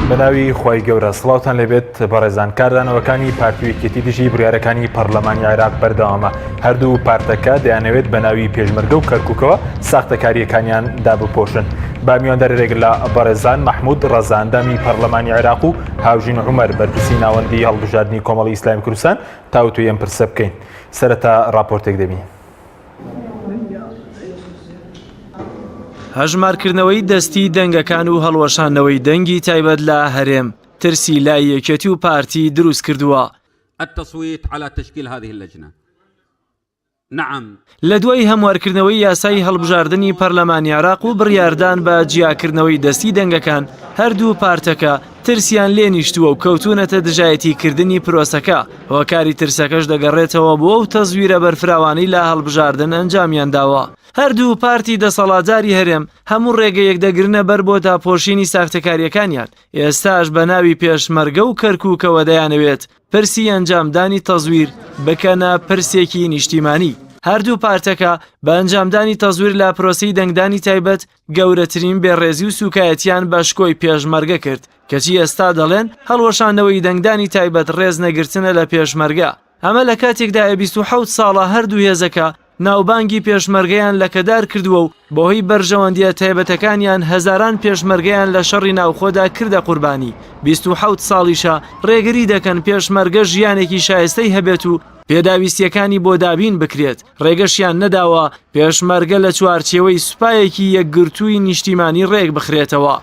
بەناوی خۆی گەورە سڵاوتان لەبێت بەڕێزان کاردانەوەکانی پارتیەکێتی دژی بڕیارەکانی پەرلەمانی عێراق بەردەوامە. هەردوو پارتەکە دەیانەوێت بەناوی پێشمەرگە و کەرکووکەوە ساختەکاریەکانیان دابپۆشن. با میوانداری ڕێگر لە بەڕێزان محمود ڕەزاندەمی پەرلەمانی عێراق و هاوژین عومەر بەرپرسی ناوەندی هەڵبژاردننی کۆمەڵی ئیسلامی کوردستان تاوتوی ئەم پرسە بکەین. سەرەتا راپۆرتێک دەبین. هەژمارکردنەوەی دەستی دەنگەکان و هەڵوەشانەوەی دەنگی تایبەت لە هەرێم ترسی لای یەکێتی و پارتی دروست کردووە. التصويت على تشكيل هذه اللجنة. نعم. لە دوای هەموارکردنەوەی یاسای هەڵبژاردننی پەرلەمانی عێراق و بڕیاردان بە جیاکردنەوەی دەستی دەنگەکان هەردوو پارتەکە ترسیان لێ نیشتووە و کەوتونەتە دژایەتیکردنی پرۆسەکە. هۆکاری ترسەکەش دەگەڕێتەوە بۆ ئەو تەزویرە بەرفراوانی لە هەڵبژاردن ئەنجامیان داوە. هەردوو پارتی دەسەڵاتداری هەرێم هەموو ڕێگەیەک دەگرنە بەر بۆ داپۆشینی ساختەکاریەکانیان. ئێستاش بە ناوی پێشمەرگە و کەرکووکەوە دەیانەوێت پرسی ئەنجامدانی تەزویر بکەنە پرسێکی نیشتیمانی. هەردوو پارتەکە بە ئەنجامدانی تەزویر لە پرۆسەی دەنگدانی تایبەت گەورەترین بێڕێزی و سوکایەتیان بە شکۆی پێشمەرگە کرد، کەچی ئێستا دەڵێن هەڵوەشانەوەی دەنگدانی تایبەت ڕێز نەگرتنە لە پێشمەرگە. ئەمە لە کاتێکدا 27 ساڵە هەردوو هێزەکە ناوبانگی پێشمەرگەیان لەکەدار کردووە و بۆهۆی بەرژەوەندیە تایبەتەکانیان هەزاران پێشمەرگەیان لە شەڕی ناوخۆدا کردە قوربانی. 27 ساڵیشە ڕێگری دەکەن پێشمەرگە ژیانێکی شایستەی هەبێت و پێداویستیەکانی بۆ دابین بکرێت. ڕێگەشیان نەداوە پێشمەرگە لە چوارچێوەی سوپایەکی یەکگرتووی نیشتیمانی ڕێک بخرێتەوە.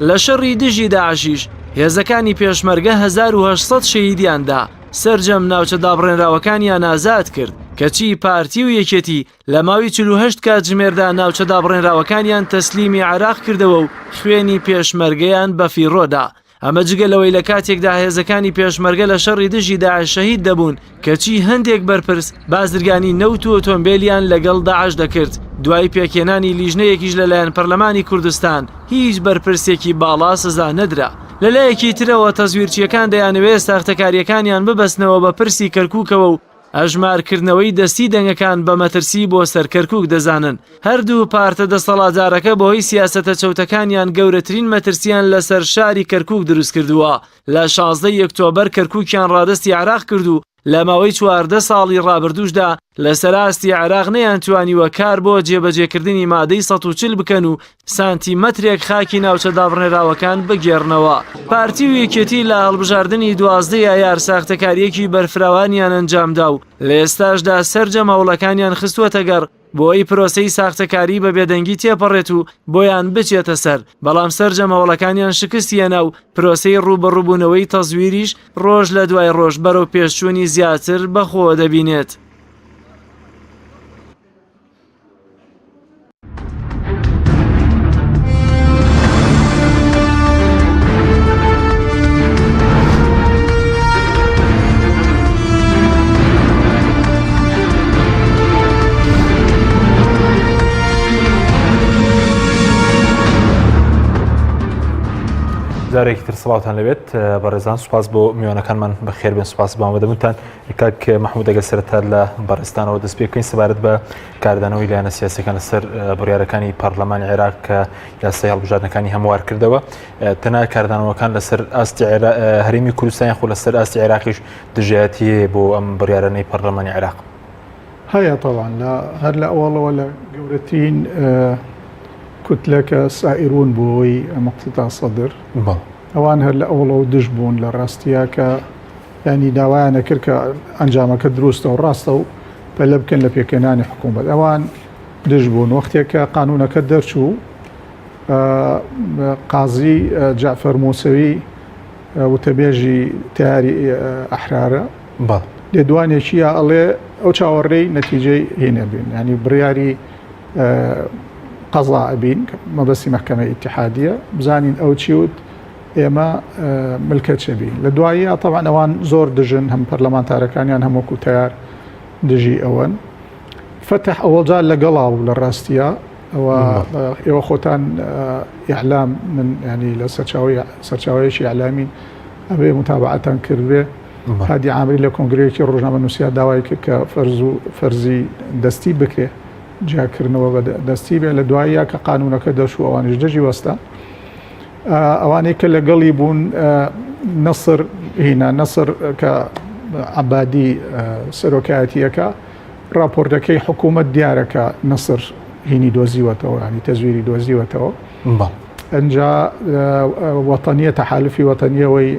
لە شەڕی دژی داعشیش هێزەکانی پێشمەرگە 1800 شەهیدیاندا سەرجەم ناوچە دابڕێنراوەکانیان ئازاد کرد، کەچی پارتی و یەکێتی لە ماوەی 48 کاتژمێردا ناوچە دابڕێنراوەکانیان تەسلیمی عێراق کردەوە و خوێنی پێشمەرگەیان بەفیڕۆدا. ئەمە جگەلەوەی لە کاتێکدا هێزەکانی پێشمەرگە لە شەڕی دژی داعش شەهید دەبوون، کەچی هەندێک بەرپرس بازرگانی نەوت و ئۆتۆمبیلیان لەگەڵ داعش دەکرد. دوای پێکێنانی لیژنەیەکیش لەلایەن پەرلەمانی کوردستان هیچ بەرپرسێکی باڵا سزا نەدرا. لەلایەکی ترەوە تەزویرچیەکان دەیانەوێت ساختەکاریەکانیان ببەستنەوە بە پرسی کەرکووکەوە و ئەژمارکردنەوەی دەستی دەنگەکان بە مەترسی بۆ سەر کەرکووک دەزانن. هەردوو پارتە دەسەڵاتدارەکە بەهۆی سیاسەتە چەوتەکانیان گەورەترین مەترسیان لەسەر شاری کەرکووک دروست کردووە. لە 16 ئۆکتۆبەر کەرکووکیان ڕادستی عێراق کردو. لە ماوەی 14 ساڵی ڕابردووشدا لە سەراستی عێراق نەیانتوانیوە کار بۆ جێبەجێکردنی مادەی 140 بکەن و سانتیمەترێک خاکی ناوچە دابڕێنراوەکان بگێڕنەوە. پارتی و یەکێتی لە هەڵبژاردننی 12 یار ساختەکاریەکی بەرفراوانیان ئەنجامدا و لە ئێستاشدا سەرجەم هەوڵەکانیان خستووەتە گەڕ بۆی پرۆسەی ساختەکاری بە بێدەنگی تێپەڕێت و بۆیان بچێتە سەر. بەڵام سەرجەم هەوڵەکانیان شکستیەنە و پرۆسەی ڕوبەڕووبوونەوەی تەزویریش ڕۆژ لە دوای ڕۆژ بەرەو پێشچوونی زیاتر بەخۆ دەبینێت. جارێکی تر سڵاوتان لەبێت بەڕێزان، سوپاس بۆ میوانەکانمان بەخێر بێن، سوپاس بۆ ئامادەبوونتان. کاک محمود ئەگەر سەرەتا لە بەڕێستانەوە دەست پێ بکەین سەبارەت بە کاردانەوەی لایەنە سیاسیەکان لەسەر بڕیارەکانی پەرلەمانی عێراق کە یاسای هەڵبژاردنەکانی هەموار کردەوە، تەنها کاردانەوەکان لەسەر ئاستی هەرێمی کوردستان خۆ لەسەر ئاستی عێراقیش دژایەتی بۆ ئەم بڕیارانەی پەرلەمانی عێراق هەیە. طبعا هەر لە ئەوڵەوە لە گەورەترین كتلة سائرون بوي مقتطع صدر اوان هر الاول دش بون للراستيا ك يعني داوانا كركا انجامك دروست او راستو فلبكن لبيكناني حكومه اوان دش بون وقتك قانون كدرشو قاضي جعفر موسوي وتبيجي تاري احراره لدواني شيء الله او تشاوري نتيجه هنا بين يعني برياري قضاء بين مبسي محكمة اتحادية بزانين أو تشيوت إما ملكة شبيه لدوايا طبعا أوان زور دجن هم برلمان تاركانيان هم وكو تيار دجي أوان فتح أول جال لقلاو للراستيا وخوتان إعلام من يعني لسرشاويش إعلامين أبي متابعة كربي هذه عامل لكونغريكي الرجنة من نسيا دوايك كفرزي دستي بكري جیاکردنەوە بەدەستی بێ لە دواییە کە قانونەکە دەرچوو ئەوانش دەژی وەستا ئەوانەی کە لەگەڵی بوون نەسر هینە نەسر کە عەبادی سەرۆکایەتیەکە راپۆرتەکەی حکوومەت دیارەکە نەسر هینی دۆزیوەتەوە ینی تەزویری دۆزیوەتەوە ئەنجا وەتەنیە تەحالفی وەتەنیەوەی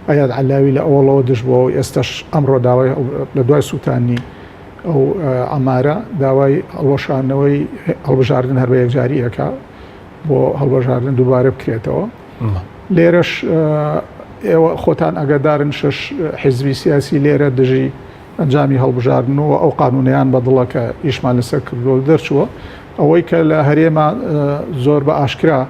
ئەیاد عەلاوی لە ئەوڵەوە دژ بۆ ئێستش ئەمڕۆ داوای لە دوای سووتانی ئەو ئەمارە داوای هەڵوەشاندنەوەی هەڵبژاردن هەر بە یەکجاریەکە بۆ هەڵبژاردن دووبارە بکرێتەوە لێرەش ئێوە خۆتان ئەگەدارن 6 حیزبی سیاسی لێرە دژی ئەنجامی هەڵبژاردنەوە ئەو قانونیان بەدڵە کە ئیشمان لەسەر کردو دەرچووە ئەوەی کە لە هەرێمە زۆر بە ئاشکرا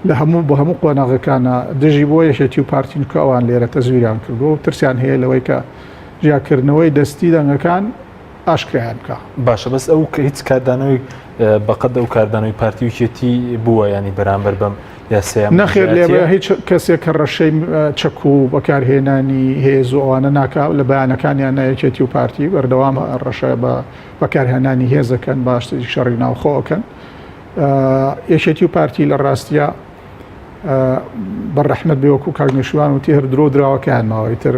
لە هەموو بە هەموو قۆناغەکانە دژی بۆ یەکێتی و پارتین کە ئەوان لێرە تەزویریان کردو و ترسیان هەیە لەوەی کە ژیاکردنەوەی دەستی دەنگەکان ئاشکرایان بکە باشە بەس ئەو کە هیچ کاردانەوەی بەقەت ئەو کاردانەوەی پارتیویکێتی بووە ینی بەرامبەر بەم یاسەیە نەخێر لێبە هیچ کەسێک کە ڕەشەی چەک و بەکارهێنانی هێز و ئەوانە ناکا لە بەیانەکانیان نایەکێتی و پارتی بەردەوام ڕەشە بە بەکارهێنانی هێزەکەن باشتری شەڕی ناوخۆەکەن یەکێتی و پارتی لە ڕاستیە بەڕەحمەت بێوەکو کاگنیشوان وتی هەر درۆ دراوەکەیان ماوە ئیتر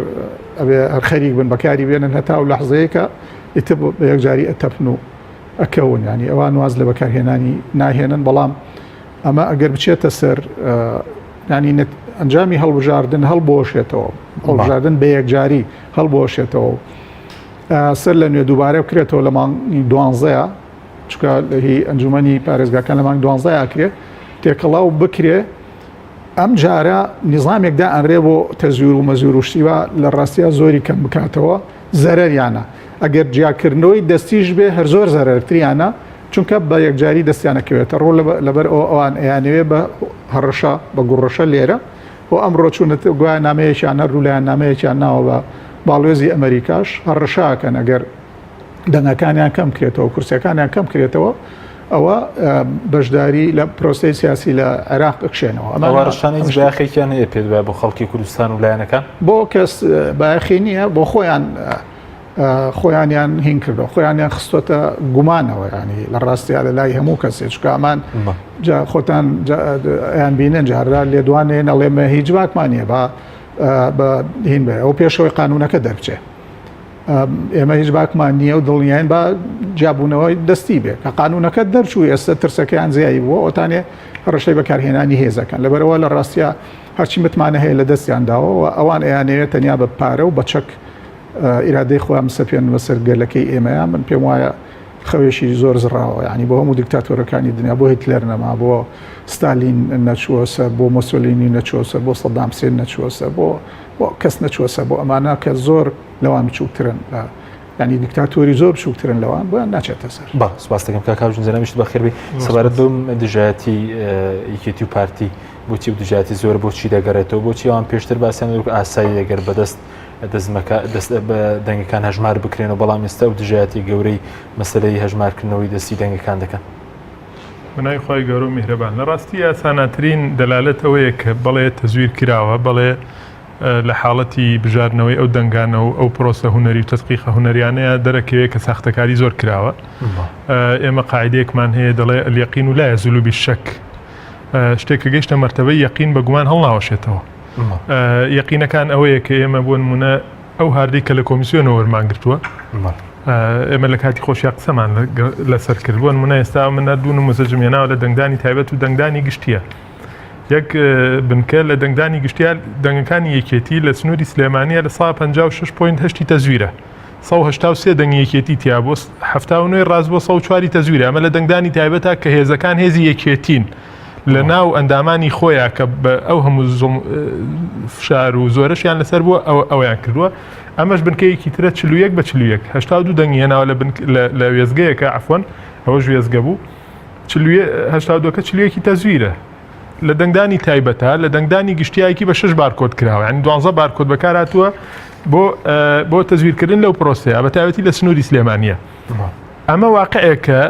ئەبێ هەر خەریک بن بەکاری بێنن هەتا و لەحزەیەکە ئیتر بە یەکجاری ئەتەپن و ئەکەون ینی ئەوان واز لە بەکارهێنانی ناهێنن بەڵام ئەمە ئەگەر بچێتە سەر ینی ئەنجامی هەڵبژاردن هەڵبۆشێتەوە هەڵبژاردن بە یەکجاری هەڵبۆشێتەوە سەر لە نوێ دووبارە بکرێتەوە لە مانگی 12 چکە هی ئەنجومەنی پارێزگاکان لە مانگ 12 ئاکرێت تێکەڵاو بکرێ ئەم جارە نیزامێکدا ئەنرێ بۆ تەزویر و مەزویر و شتیوە لە ڕاستیە زۆری کەم بکاتەوە زەرەریانە ئەگەر جیاکردنەوەی دەستیش بێ هەر زۆر زەرەرتریانە چونکە بە یەکجاری دەستیانەکەوێتە ڕۆ لەبەر ئەوان ئەیانەوێ بە هەڕەشە بە گوڕەشە لێرە بۆ ئەمڕۆ چوونەت گوایان نامەیەکیان هەر ڕوولایان نامەیەکیان ناوە بە باڵێزی ئەمریکاش هەڕەشاکەن ئەگەر دەنگەکانیان کەم کرێتەوە کورسەکانیان کەم کرێتەوە ئەوە بەشداری لە پرۆسەی سیاسی لە عێراق بکشێنەوە ئەمەڕشانی باخێکیان هەیە پێت وایە بۆ خەڵکی کوردستان و لایەنەکان بۆ کەس باخی نییە بۆ خۆیانیان هین کردەوە خۆیانیان خستۆتە گومانەوە ینی لە ڕاستیا لە لای هەموو کەسێک چکە ئەمان خۆتان یان بینن جاردا لێدوانێن ئەڵێمە هیچ باکمانە بە هین بێ ئەو پێشەوەی قانونەکە دەربچێ ئێمە هیچ باکمان نییە و دڵنیان بە جیابوونەوەی دەستی بێ کە قانونەکە دەرچوو ئێستا ترسەکەیان زیایی بووە ئۆتانێ ڕەشەی بەکارهێنانی هێزەکەن لەبەرەوە لە ڕاستیە هەرچی متمانە هەیە لە دەستیانداوە و ئەوان ئەیانەوێت تەنیا بە پارە و بە چەک ئیرادەی خۆیان سەپێن بەسەر گەلەکەی ئێمەیان من پێم وایە خەوێشی زۆر زراوە ینی بۆ هەموو دیکتاتۆرەکانی دنیا بۆ هیتلەر نەما بۆ ستالین نەچووە سەر بۆ مۆسۆلینی نەچووە سەر بۆ سەدام حوسێن نەچووە سەر بۆ کەس نەچووە سەر بۆ ئەمانە کە زۆر لەوان بچووکترن ینی دیکتاتۆری زۆر بچووکترن لەوان بۆیان ناچێتە سەر سپاس دەکەم کاکاو جەنابیشت بەخێربی سەبارەت بەم دژایەتی یەکێتی و پارتی بۆچی و دژایەتی زۆر بۆچی دەگەڕێتەوە بۆچی ئەوان پێشتر باسییان ئاسایی دەگەر بەدەست دەست بە دەنگەکان هەژمار بکرێن و بەڵام ئێستا و دژایەتی گەورەی مەسەلەی هەژمارکردنەوەی دەستی دەنگەکان دەکەن بنای خۆی گەورە و میهرەبان لە ڕاستی ئاساناترین دەلالەت ئەوەیە کە بەڵێ تەزویر کراوە بەڵێ لە حاڵەتی بژاردنەوەی ئەو دەنگانە و ئەو پرۆسە هوەری و تەسقیقە هوەریانەیە دەرەکەوێت کە ساختەکاری زۆر کراوە ئێمە قاعدەیەکمان هەیە دەڵێ اليقین و لا يزول بالشك شتێک کە گەیشتە مەرتەبەی یەقین بە گومان هەڵناوەشێتەوە یەقینەکان ئەوەیە کە ئێمە بۆ نمونە ئەو هاردەی کە لە کۆمیسیۆنەوە وەرمانگرتووە ئێمە لە کاتی خۆشییا قسەمان لەسەر کرد بۆ نمونە ئێستا منە دوو نموزەجم هێناوە لە دەنگدانی تایبەت و دەنگدانی گشتیە یەک بنکە لە دەنگدانی گشتیال دەنگەکانی یەکێتی لە سنووری سلێمانیە لە 156.8 تەزویرە 183 دەنگی یەکێتی تیا بۆ 79 ڕاست بۆ 104 تەزویرە ئەمە لە دەنگدانی تایبەتە کە هێزەکان هێزی یەکێتین لە ناو ئەندامانی خۆیان کە بە ئەو هەموو فشار و زۆرەشیان لەسەر بووە ئەویان کردووە ئەمەش بنکەیەکی ترە 41 بە 41 82 دەنگی هێناوە لە وێزگەیەکە عفوەن ئەوەش وێزگە بوو 82 41 تەزویرە لە دەنگدانی تایبەتە لە دەنگدانی گشتیایەکی بە 6 بارکۆد کراوە ینی 12 بارکۆد بەکارهاتووە بۆ تەزویرکردن لەو پرۆسەیە بە تایبەتی لە سنووری سلێمانیە ئەمە واقعەکە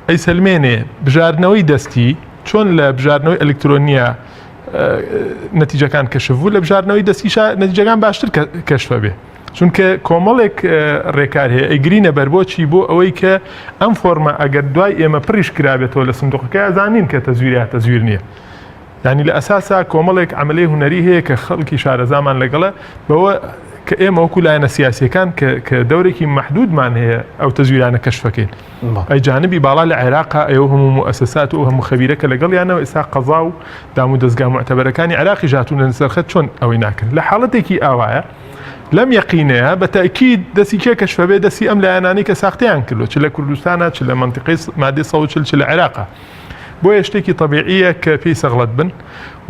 ئەیسەلمێنێ بژاردنەوەی دەستی چۆن لە بژاردنەوەی ئەلکترۆنیە نەتیجەکان کەشف بوو لە بژاردنەوەی دەستیشە نەتیجەکان باشتر کەشفە بێ چونکە کۆمەڵێک ڕێکار هەیە ئەیگرینە بەربۆچی بۆ ئەوەی کە ئەم فۆرمە ئەگەر دوای ئێمە پڕیش کرابێتەوە لە سندوقەکە ئەزانین کە تەزویر نییە. ینی لە ئەساسا کۆمەڵێک عملەی هوەری هەیە کە خەڵکی شارەزامان لەگەڵە بەوە کە ئێمە وەکو لایەنە سیاسیەکان کە دەورێکی مەحدودمان هەیە ئەو تەزویرانە کەشفەکەین. ئەی جانبی باڵا لە عێراقا ئەو هەموو مؤسسات و هەموو خەبیرەکە لەگەڵیانەوە ئێستا قەزا و دام و دەستگا معتەبەرەکانی عێراقی ژاتون لە سەرخەت چۆن ئەوەی ناکرد لە حاڵەتێکی ئاوایە لەم یەقینەیە بە تاکید دەستی کێ کەشفە بێ دەستی ئەم لایەنانی کە ساختیان کردو چ لە کوردستانە چ لە منتیقەی مادەی 140 چ لە عێراقا بۆیە شتێکی طبیعیە کە پێی سەغڵەت بن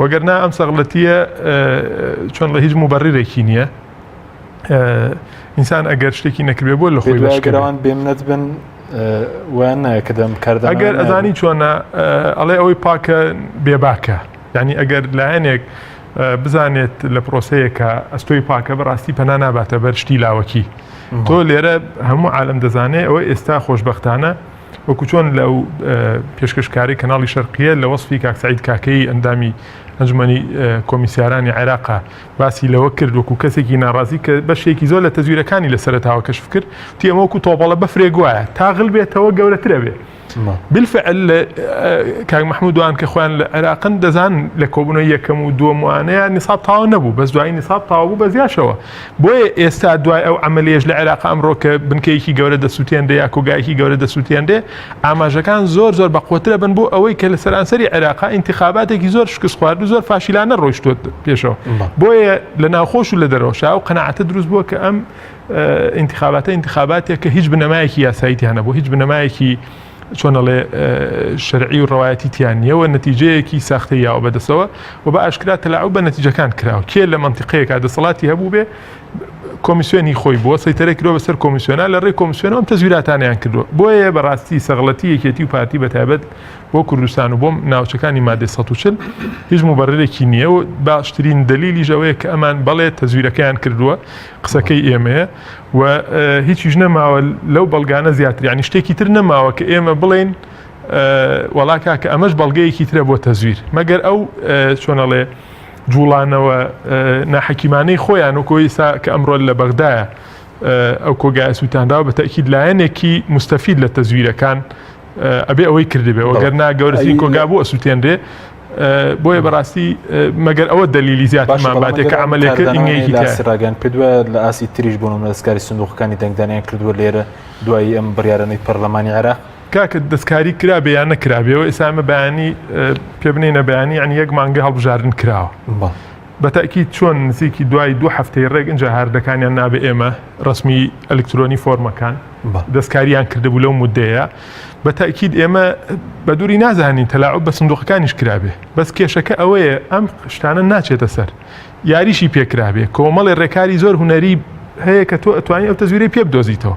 وەگەرنا ئەم سەغڵەتیە چۆن لە هیچ مبەڕیرێکی نییە ئینسان ئەگەر شتێکی نەکردێ بۆ لە خۆی بەشکەوان بێمنەت بن وان کەدەم کردن ئەگەر ئەزانی چۆنە ئەڵێ ئەوەی پاکە بێباکە یعنی ئەگەر لایەنێک بزانێت لە پرۆسەیەکە ئەستۆی پاکە بەڕاستی پەنا ناباتە بەر شتی لاوەکی تۆ لێرە هەموو عالم دەزانێت ئەوەی ئێستا خۆشبەختانە وەکو چۆن لەو پێشکەشکاری کەناڵی شەرقیە لە وەصفی کاک سەعید کاکەی ئەندامی ئەنجومەنی کۆمیسیارانی عێراقا باسی لەوە کرد وەکو کەسێکی ناڕازی کە بەشێکی زۆر لە تەزویرەکانی لە سەرەتاوە کەشف کرد تی ئەمە وەکو تۆپەڵە بەفرێک وایە تاغڵ بێتەوە گەورەترە بێ بالفعل کاک محمود وان کە خۆیان لە عێراقن دەزان لە کۆبوونەوەی یەکەم و دووەم وانەیە نیساب تاوا نەبوو بەس دوای نیساب تاوا بوو بەزیاشەوە بۆیە ئێستا دوای ئەو عملیەش لە عێراق ئەمڕۆ کە بنکەیەکی گەورە دەسووتێندێ یا کۆگایەکی گەورە دەسووتێندێ ئاماژەکان زۆر بەقوترە بن بۆ ئەوەی کە لە سەرانسەری عێراقا انتخاباتێکی زۆر شکست خوارد و زۆر فاشیلانە ڕۆیشتوت پێشەوە بۆیە لە ناوخۆش و لە دەرەوەشا و قەناعەتە دروست بووە کە ئەم انتخاباتێک کە هیچ بنەمایەکی یاساییتیانە بۆ هیچ بنەمایەکی چۆنەڵێ شەرعی و ڕەوایەتی تیان نییەوە نەتیجەیەکی ساختەی یاوە بەدەستەوە و بە ئاشکرا تەلاعوب بە نەتیجەکان کراوە کێ لە منتیقەیەکا دەسەڵاتی هەبوو بێ کۆمیسیۆنی خۆی بووە سەیتەرە کردەوە بەسەر کۆمیسیۆنا لە ڕێی کۆمیسیۆنەوە ئەم تەزویراتانیان کردووە بۆیە بەڕاستی سەغڵەتی یەکێتی و پارتی بەتایبەت بۆ کوردستان و بۆم ناوچەکانی مادەی 140 هیچ مبەررێکی نییە و باشترین دلیلی ژەوەیە کە ئەمان بەڵێ تەزویرەکەیان کردووە قسەکەی ئێمەیە و هیچیش نەماوە لەو بەڵگانە زیاتر ینی شتێکی تر نەماوە کە ئێمە بڵێن وەڵاکە کە ئەمەش بەڵگەیەکی ترە بۆ تەزویر مەگەر ئەو چۆنەڵێ جوڵانەوە ناحەکیمانەی خۆیان و کۆیسا کە ئەمڕۆ لە بەغدایە ئەو کۆگای سووتانداوە بە تەکید لایەنێکی مستەفید لە تەزویرەکان ئەبێ ئەوەی کردبێ وەگەرنا گەورەترین کۆگا بۆ ئەسووتێنرێ بۆیە بەڕاستی مەگەر ئەوە دەلیلی زیاترمان باتێکە عملێکە ئینگەیەکی ڕاگەن پێدووە لە ئاسی تریش بوون و دەستکاری سندوقەکانی دەنگدانیان کردووە لێرە دوایی ئەم بڕیارانەی پەرلەمانی عێراق کاکە دەستکاری کرابێ یان نەکرابێەوە ئێسامە بەیانی پێ بنێنە بەیانی ینی یەک مانگە هەڵبژاردن کراوە بەتاکید چۆن نزیکی دوای 2 هەفتەی ڕێک اینجا هەردەکانیان نابێ ئێمە ڕسمی ئەلکترۆنی فۆرمەکان دەستکاریان کردبوو لەو مودەیە بەتاکید ئێمە بە دووری نازانین تەلاعوب بە سندوقەکانیش کرابێ بەس کێشەکە ئەوەیە ئەم شتانە ناچێتە سەر یاریشی پێکرابێ کۆمەڵی ڕێکاری زۆر هوەری هەیە کە تۆ ئەتوانی ئەو تەزویرەی پێ بدۆزیتەوە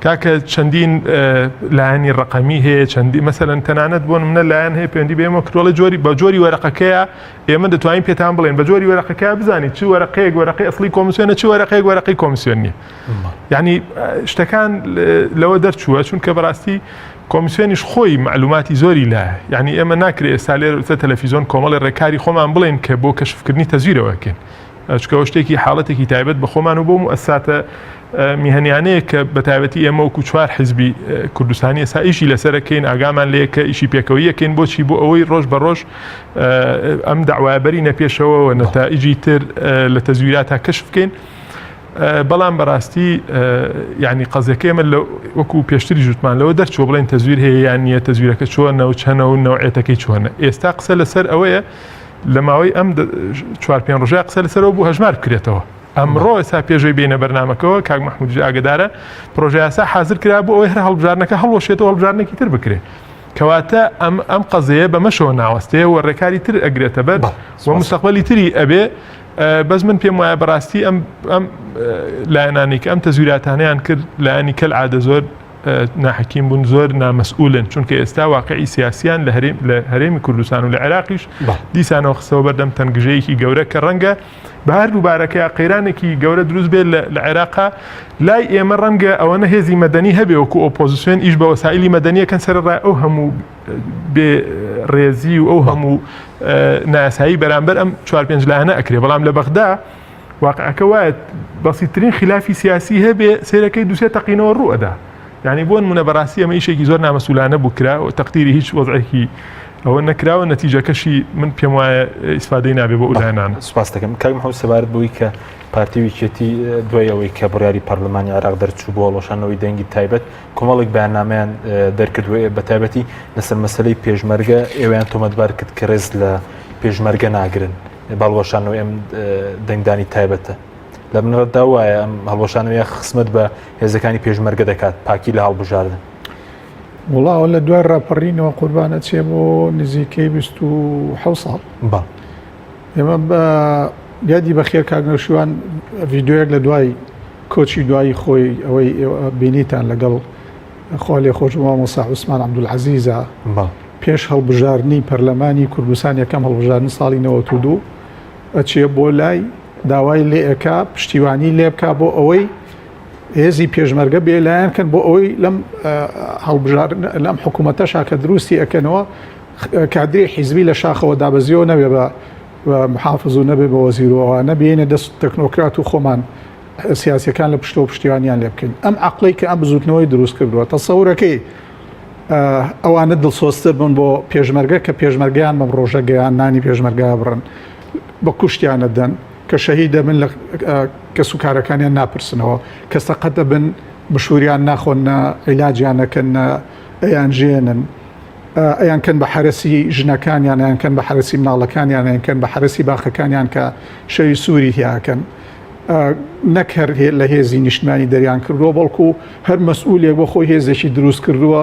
کاکە چەندین لایەنی ڕقەمی هەیە چەندی مەسەلەن تەنانەت بۆن منە لایەن هەیە پەیوەندی بێمە کڕۆڵی جۆری بە جۆری وەرەقەکەیە ئێمە دەتوانین پێتان بڵێن بە جۆری وەرەقەکە بزانیت چ وەرەقەیەک وەرەقەی ئەسڵی کۆمیسیۆنە چ وەرەقەیەک وەرەقەی کۆمیسیۆن نیە یعنی شتەکان لەوە دەرچووە چونکە بەڕاستی کۆمیسیۆنیش خۆی معلوماتی زۆری لایە یعنی ئێمە ناکرێت ئێستا لێرە تەلەڤیزۆن کۆمەڵی ڕێکاری خۆمان بڵێن کە بۆ کەشفکردنی تەزویرەوەکەین چکەوە شتێکی حاڵەتێکی تایبەت بە خۆمان و بۆ مؤسساتە میهنیانەیە کە بە تایبەتی ئێمە وەکو 4 حیزبی کوردستانی ئێستا ئیشی لەسەرەکەین ئاگامان لێ کە ئیشی پێکەوەیەکەین بۆچی بۆ ئەوەی ڕۆژ بە ڕۆژ ئەم داوابەری نەپێشەوە نەتائیجی تر لە تەزویراتە کەشف بکەین بەڵام بەڕاستی یعنی قەزەکەی ئێمە وەکو پێشتری ژوتمان لەوە دەرچوە بڵێن تەزویر هەیە یان نییە تەزویرەکە چۆنە و چەنە و نەوعێتەکەی چۆنە ئێستا قسە لەسەر ئەوەیە لە ماوەی ئەم 4-5 ڕۆژە قسە لەسەرەوە بوو هەژمار بکرێتەوە ئەمڕۆ ئێستا پێشەوەی بینە بەرنامەکەەوە کاک محمود ئاگدارە پرۆژه یاسا حاضر کرا بۆ ئەوەی هەر هەڵبژارنەکە هەڵوەشێتەوە هەڵبژارنێکی تر بکرێت کەواتە ئەم قەزەیە بەمەشەوە ناوەستەیە و ڕێکاری تر ئەگرێتە بەر و مستەقبەلی تری ئەبێ بەس من پێم وایە بەڕاستی ئەم لایەنانی کە ئەم تەزویراتانیان کرد لایەنی کەلعادە زۆر ناحەکیم بوون زۆر نامەسئولن چونکە ئێستا واقعی سیاسیان لە هەرێمی کوردستان و لە عێراقیش دیسانەوە خستەوە بەردەم تەنگژەیەکی گەورە کە ڕەنگە بە هەر دووبارەکە قەیرانێکی گەورە دروست بێت لە عێراقا لای ئێمە ڕەنگە ئەوەنە هێزی مەدەنی هەبێ وەکو ئۆپۆزیسیۆن ئیش بە وەسایلی مەدەنیەکەن سەرڕای ئەو هەموو بێ ڕێزی و ئەو هەموو نایاسایی بەرامبەر ئەم 4-5 لایەنە ئەکرێ بەڵام لە بەغدا واقعەکە وایە بەسیترین خلافی سیاسی هەبێ سیرەکەی دووسێ تەقینەوە ڕوئەدا یعنی بۆ نمونە بەڕاستی ئەمە ئیشێکی زۆر نامەسوولانە بوو کرا و تەقدیری هیچ وەزعێکی ئەوە نەکراوە نەتیجەکەشی من پێم وایە ئیسفادەی نابێ بۆ ئولایەنان. سوپاس دەکەم کاک محەممەد سەبارەت بووی کە پارتی ویکێتی دوای ئەوەی کە بڕیاری پەرلەمانی عێراق دەرچوو بۆ هەڵۆشانەوەی دەنگی تایبەت کۆمەڵێک بەیاننامەیان دەرکردووە بە تایبەتی لەسەر مەسەلەی پێشمەرگە ئێوەیان تۆمەتبار کرد کە ڕێز لە پێشمەرگە ناگرن باڵۆشانەوەی ئەم دەنگدانی تایبەتە لە بنەڕەتدا وایە ئەم هەڵۆشانەوەی خسمەت بە هێزەکانی پێشمەرگە دەکات پاکی لە هەڵبژاردن. وڵاوە لە دوای ڕاپەڕینەوە قوربانە چێ بۆ نزیکەی 27 ساڵ ئێمە بە یادی بەخێر کاگنەوشیوان ڤیددیۆیەک لە دوای کۆچی دوایی خۆی ئەوەی بینیتان لەگەڵ خوا لێ خۆشمەوە مۆسا عوسمان عەبدولعەزیزە پێش هەڵبژاردننی پەرلەمانی کوردستان یەکەم هەڵبژاردننی ساڵی 92 ئەچێ بۆ لای داوای لێ ئەکا پشتیوانی لێ بکا بۆ ئەوەی هێزی پێشمەرگە بێلایەنکەن بۆ ئەوەی لەم حکوومەتەشا کە دروستی ئەکەنەوە کادری حیزبی لە شاخەوە دابەزیەوە نەبێ بە محافظ و نەبێ بە وەزیرەوە نەبێنە دەست تەکنۆکرات و خۆمان سیاسەکان لە پشتەوە پشتیوانیان لێ بکەین ئەم عەقڵەی کە ئەم بزوتنەوەی دروست کردووە تەسەورەکەی ئەوانە دڵسۆزتر بن بۆ پێشمەرگە کە پێشمەرگیان بەم ڕۆژە گەیان نانی پێشمەرگا بڕن بە کوشتیانە دەن کە شەهید دەبن لە کەس و کارەکانیان ناپرسنەوە کەسە قەت دەبن بشووریان ناخۆن عیلاجیان نەکەن ئەیان ژێنن ئەیان کەن بە حرەسی ژنەکانیان یان کەن بە حرەسی مناڵەکانیان یان کەن بە حرەسی باخەکانیان کە شەوی سووری هیاکەن نەک هەر لە هێزی نیشتمانی دەریان کردووە بەڵکو هەر مەسئولێک بۆ خۆی هێزێکی دروست کردووە